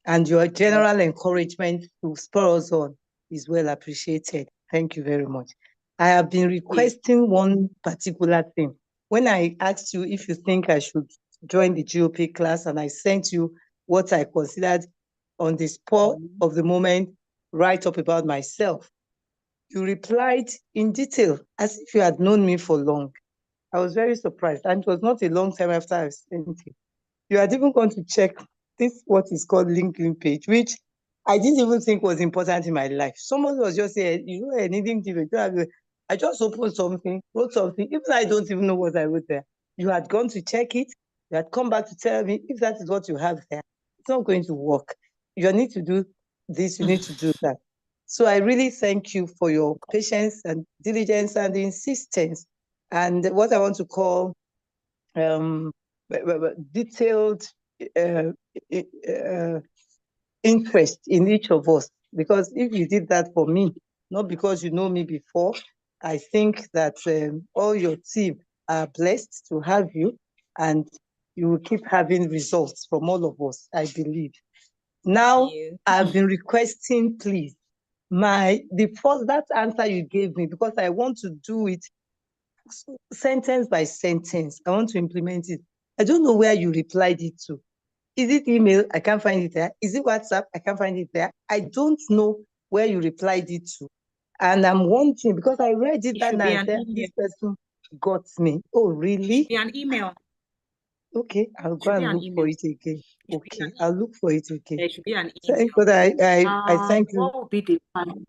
and your general encouragement to spur us on is well appreciated. Thank you very much. I have been requesting one particular thing. When I asked you if you think I should join the GOP class, and I sent you what I considered on the spur of the moment write-up about myself, you replied in detail as if you had known me for long. I was very surprised, and it was not a long time after I sent it. You had even gone to check this, what is called LinkedIn page, which I didn't even think was important in my life. Someone was just saying, you know, anything different. I just opened something, wrote something. Even I don't even know what I wrote there. You had gone to check it. You had come back to tell me, if that is what you have there, it's not going to work. You need to do this, you need to do that. So I really thank you for your patience and diligence and the insistence. And what I want to call detailed interest in each of us. Because if you did that for me, not because you know me before, I think that all your team are blessed to have you, and you will keep having results from all of us, I believe. Now, I've been requesting, please, that answer you gave me, because I want to do it sentence by sentence. I want to implement it. I don't know where you replied it to. Is it email? I can't find it there. Is it WhatsApp? I can't find it there. I don't know where you replied it to. And I'm wondering, because I read it that night, this person got me. Oh, really? It should be an email. Okay, I'll go and look for it again. Okay, I'll look for it again. It should be an email. Thank God, I thank you. What would be the Pardon?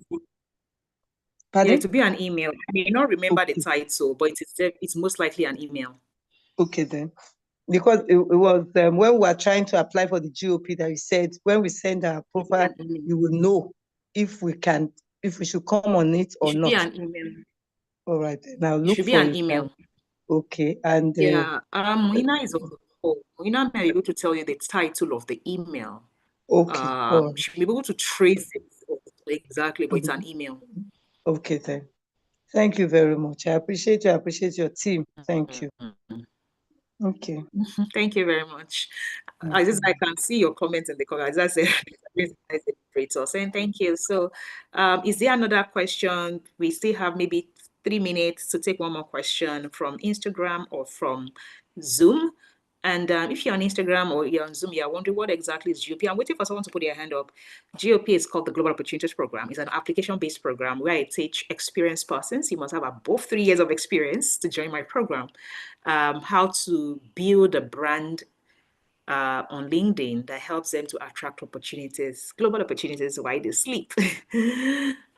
Yeah, it would be an email. I may not remember the title, but it's most likely an email. Okay, then. Because it was when we were trying to apply for the GOP that we said, when we send our profile, you will know if we should come on it or not. It should be an email. All right, now look for it. It should be an email. Okay, and yeah, Moina is on the call. Moina may be able to tell you the title of the email. Okay. She'll be able to trace it exactly, but it's an email. Okay, then. Thank you very much. I appreciate you. I appreciate your team. Thank you. Okay. Thank you very much. I Okay. can see your comments in the comments. That's a saying thank you. So, is there another question? We still have maybe 3 minutes to take one more question from Instagram or from Zoom. And if you're on Instagram or you're on Zoom, you're wondering what exactly is GOP. I'm waiting for someone to put their hand up. GOP is called the Global Opportunities Program. It's an application-based program where I teach experienced persons. You must have above 3 years of experience to join my program. How to build a brand on LinkedIn that helps them to attract opportunities, global opportunities while they sleep.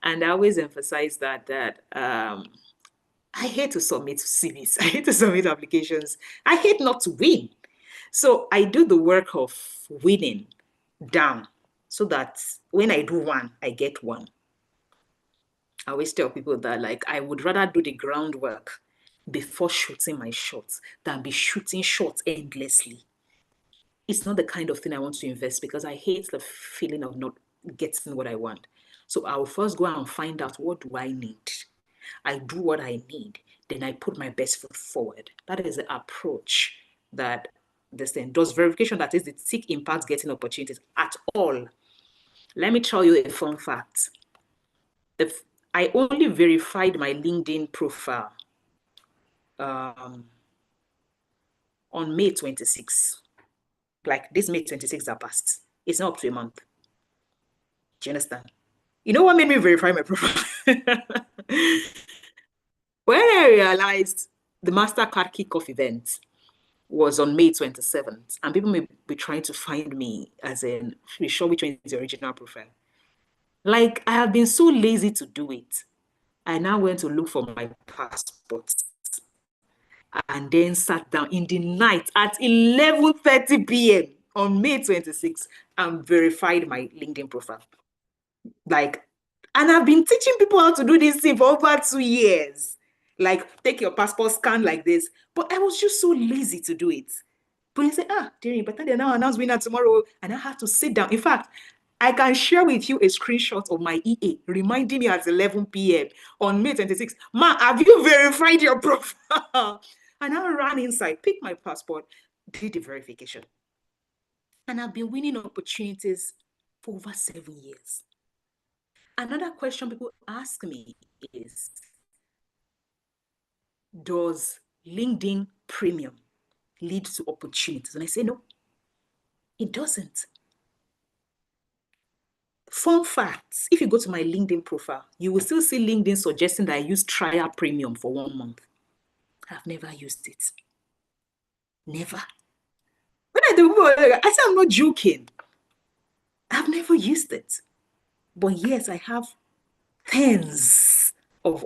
And I always emphasize that I hate to submit CVs. I hate to submit applications. I hate not to win. So I do the work of winning down so that when I do one, I get one. I always tell people that like I would rather do the groundwork before shooting my shots than be shooting shots endlessly. It's not the kind of thing I want to invest because I hate the feeling of not getting what I want. So I'll first go and find out what do I need. I do what I need, then I put my best foot forward. That is the approach that this thing does. Verification, that is, the tick impacts getting opportunities at all. Let me tell you a fun fact. I only verified my LinkedIn profile on May 26. Like this May 26 that passed. It's not up to a month. Do you understand? You know what made me verify my profile? When I realized the MasterCard kickoff event was on May 27th, and people may be trying to find me as in, be sure which one is the original profile. Like, I have been so lazy to do it. I now went to look for my passport and then sat down in the night at 11:30 p.m. on May 26th and verified my LinkedIn profile. Like, and I've been teaching people how to do this thing for over 2 years. Like, take your passport scan like this. But I was just so lazy to do it. But you say, Derin, but then they now announce winner tomorrow, and I have to sit down. In fact, I can share with you a screenshot of my EA reminding me at 11 p.m. on May 26th. Ma, have you verified your profile? And I ran inside, picked my passport, did the verification. And I've been winning opportunities for over 7 years. Another question people ask me is, does LinkedIn Premium lead to opportunities? And I say, no, it doesn't. Fun facts, if you go to my LinkedIn profile, you will still see LinkedIn suggesting that I use trial premium for 1 month. I've never used it. Never. When I do, I say I'm not joking. I've never used it. But yes, I have tens of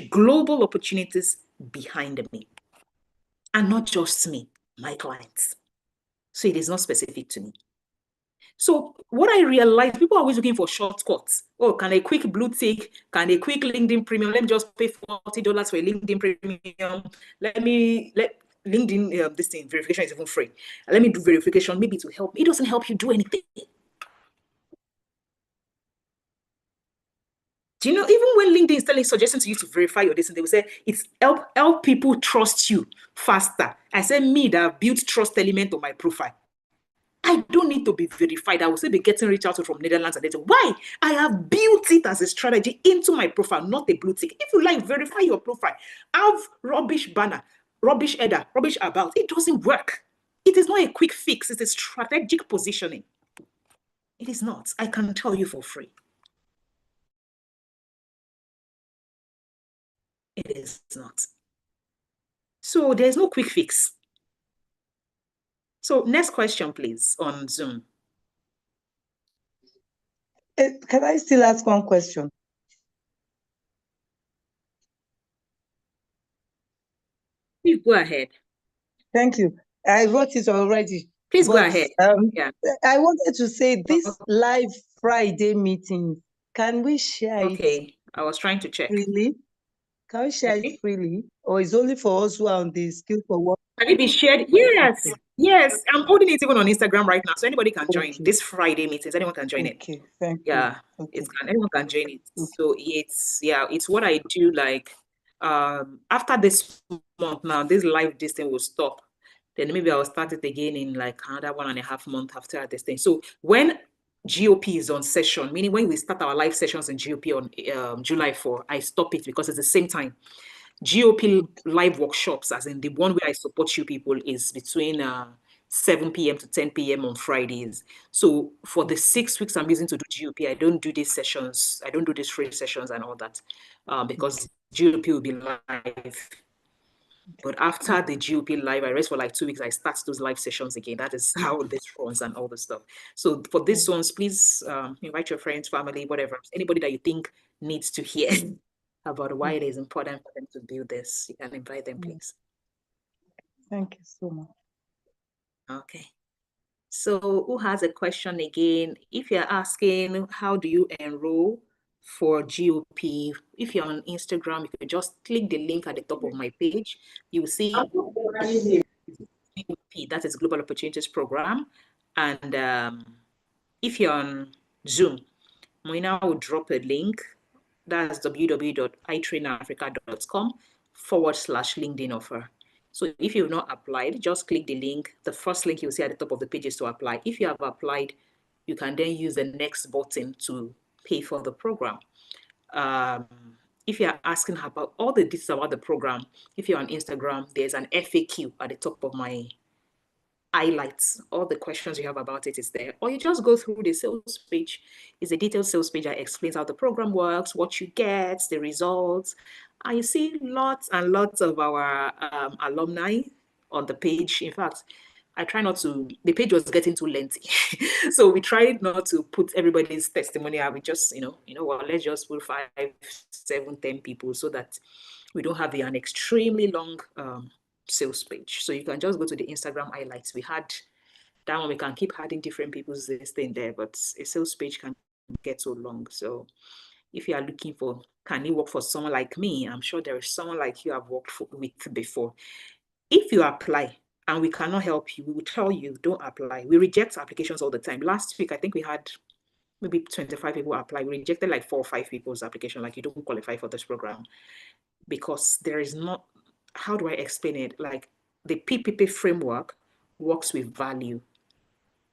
global opportunities behind me. And not just me, my clients. So it is not specific to me. So what I realized, people are always looking for shortcuts. Oh, can a quick blue tick? Can a quick LinkedIn premium? Let me just pay $40 for a LinkedIn premium. Let LinkedIn, this thing, verification is even free. Let me do verification, maybe to help. It doesn't help you do anything. Do you know, even when LinkedIn is telling suggestions to you to verify your distance, they will say it's help people trust you faster. I said me that have built trust element on my profile. I don't need to be verified. I will still be getting reach out from Netherlands and Netherlands. Why? I have built it as a strategy into my profile, not a blue tick. If you like, verify your profile. Have rubbish banner, rubbish header, rubbish about. It doesn't work. It is not a quick fix. It's a strategic positioning. It is not. I can tell you for free. It is not. So there's no quick fix. So next question, please, on Zoom. Can I still ask one question? Please go ahead. Thank you. I wrote it already. Please go ahead. Yeah. I wanted to say this live Friday meeting, can we share it? Okay, I was trying to check. Freely? Can we share it freely? Or is only for us who are on the skill for work? Can it be shared? Yes. Okay. Yes. I'm holding it even on Instagram right now. So anybody can join this Friday meetings. Anyone can join it. Okay, thank you. Yeah. Okay. Anyone can join it. Okay. So it's what I do. Like after this month now, this live distance will stop. Then maybe I'll start it again in like another 1.5 months after this thing. So when GOP is on session, meaning when we start our live sessions in GOP on July 4, I stop it because it's the same time. GOP live workshops, as in the one where I support you people, is between 7 p.m. to 10 p.m. on Fridays. So for the 6 weeks I'm using to do GOP, I don't do these sessions. I don't do these free sessions and all that because GOP will be live. But after the GOP live, I rest for like 2 weeks. I start those live sessions again. That is how this runs and all the stuff. So for these ones, please invite your friends, family, whatever, anybody that you think needs to hear about why it is important for them to build this. You can invite them, please. Thank you so much. Okay. So who has a question again? If you're asking, how do you enroll for GOP? If you're on Instagram, you can just click the link at the top of my page. You will see GOP, that is Global Opportunities Program. And if you're on Zoom, Moina will drop a link. That's www.itrainafrica.com/LinkedIn offer. So if you've not applied, just click the link. The first link you'll see at the top of the page is to apply. If you have applied, you can then use the next button to pay for the program. If you're asking about all the details about the program, if you're on Instagram, there's an FAQ at the top of my highlights. All the questions you have about it is there. Or you just go through the sales page. It's a detailed sales page that explains how the program works, what you get, the results. And you see lots and lots of our alumni on the page. In fact, I try not to, the page was getting too lengthy. So we tried not to put everybody's testimony out. We just, you know what, let's just put 5, 7, 10 people so that we don't have an extremely long sales page. So you can just go to the Instagram highlights. We had that one. We can keep adding different people's thing there, but a sales page can get so long. So if you are looking for, can it work for someone like me? I'm sure there is someone like you I've worked with before. If you apply and we cannot help you, we will tell you don't apply. We reject applications all the time. Last week, I think we had maybe 25 people apply. We rejected like 4 or 5 people's application, like you don't qualify for this program, because there is not, how do I explain it? Like the PPP framework works with value.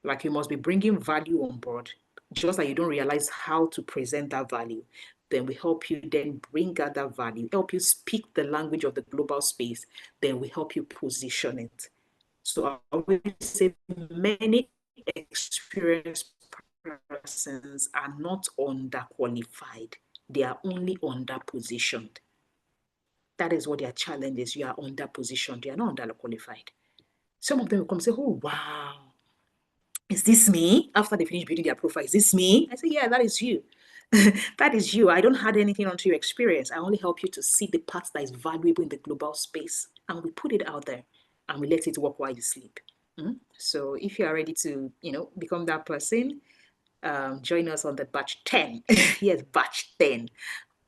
Like you must be bringing value on board, just like you don't realize how to present that value. Then we help you then bring out that value, help you speak the language of the global space. Then we help you position it. So I always say many experienced persons are not underqualified. They are only underpositioned. That is what their challenge is. You are underpositioned. You are not underqualified. Some of them will come and say, oh, wow, is this me? After they finish building their profile, is this me? I say, yeah, that is you. That is you. I don't add anything onto your experience. I only help you to see the part that is valuable in the global space. And we put it out there and we let it work while you sleep. So if you are ready to, become that person, join us on the batch 10. Yes, batch 10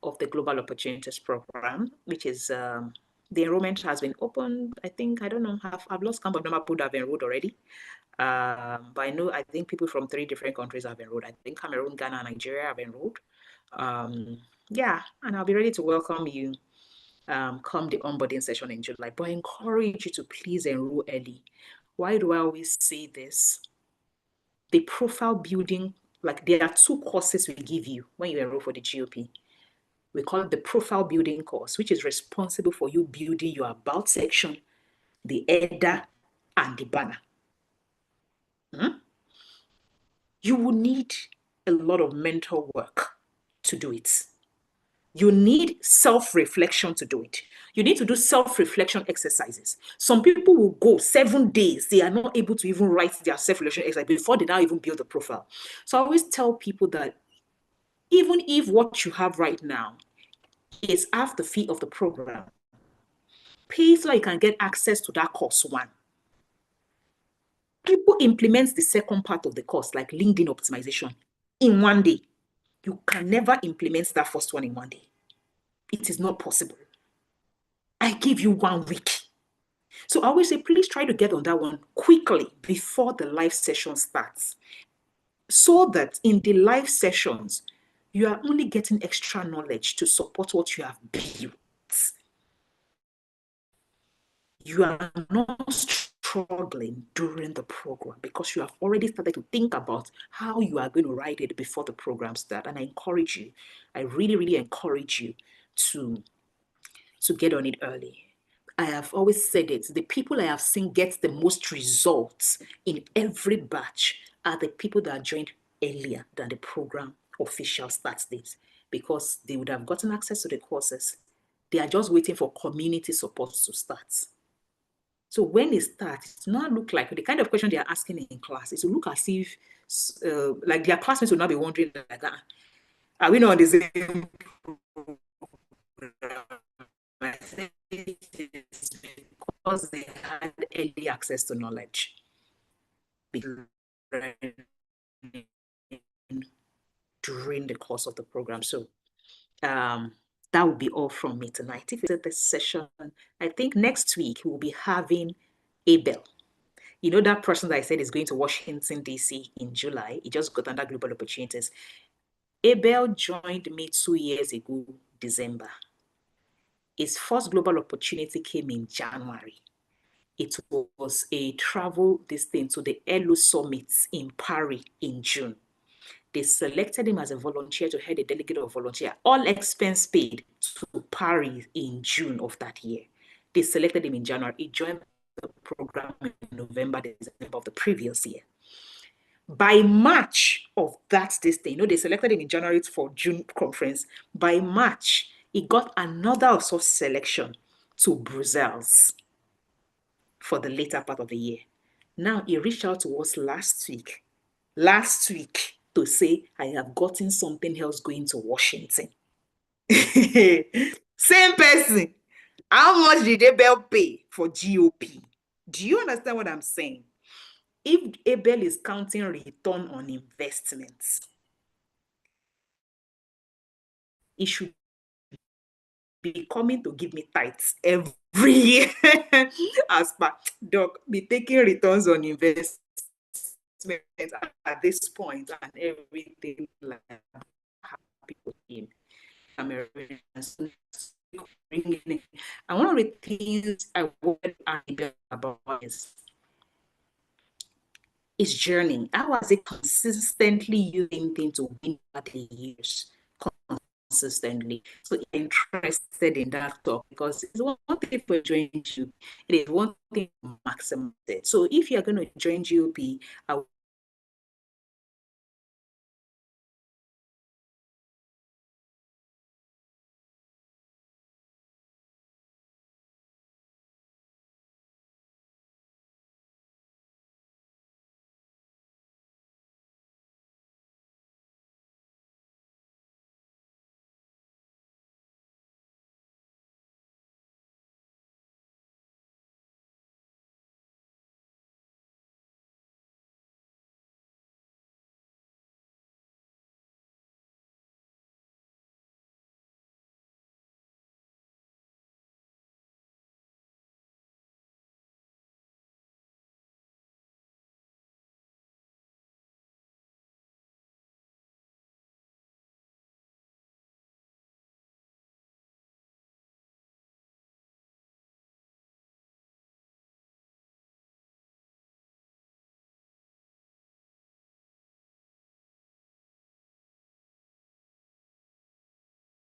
of the Global Opportunities Program, which is the enrollment has been opened. I think, I don't know, I've lost count of number of people that have enrolled already. But I think people from 3 different countries have enrolled. I think Cameroon, Ghana, and Nigeria have enrolled. Yeah, and I'll be ready to welcome you come the onboarding session in July. But I encourage you to please enroll early. Why do I always say this? The profile building, like there are 2 courses we give you when you enroll for the GOP. We call it the profile building course, which is responsible for you building your about section, the header, and the banner. You will need a lot of mental work to do it. You need self-reflection to do it. You need to do self-reflection exercises. Some people will go 7 days. They are not able to even write their self-reflection exercise before they now even build the profile. So I always tell people that even if what you have right now is half the fee of the program, pay so you can get access to that course 1. People implement the second part of the course, like LinkedIn optimization, in 1 day. You can never implement that first one in 1 day. It is not possible. I give you 1 week. So I always say, please try to get on that one quickly before the live session starts, so that in the live sessions, you are only getting extra knowledge to support what you have built. You are not struggling during the program because you have already started to think about how you are going to write it before the program starts. And I encourage you, I really, really encourage you to get on it early. I have always said it, the people I have seen get the most results in every batch are the people that joined earlier than the program official start date, because they would have gotten access to the courses. They are just waiting for community support to start. So when it starts, it's not look like the kind of question they are asking in class. It will look as if like their classmates will not be wondering like, are we not on the same program? I think it's because they had early access to knowledge during the course of the program. So that will be all from me tonight. If it's at this session, I think next week we'll be having Abel. You know that person that I said is going to Washington, D.C. in July? He just got under Global Opportunities. Abel joined me 2 years ago, December. His first Global Opportunity came in January. It was a travel to the ELO Summit in Paris in June. They selected him as a volunteer to head a delegate or volunteer, all expense paid, to Paris in June of that year. They selected him in January. He joined the program in November, December of the previous year. By March of that they selected him in January for June conference. By March, he got another selection to Brussels for the later part of the year. Now, he reached out to us last week to say, I have gotten something else going to Washington. Same person. How much did Abel pay for GOP? Do you understand what I'm saying? If Abel is counting return on investments, he should be coming to give me tithes every year. As per Doc, be taking returns on investments at this point and everything, like happy with him. And one of the things I wanted to about is journey. How was it consistently using things to win over the years? Consistently. So interested in that talk because it's one thing for joining you, it is one thing to maximize it. So if you're going to join GOP, I would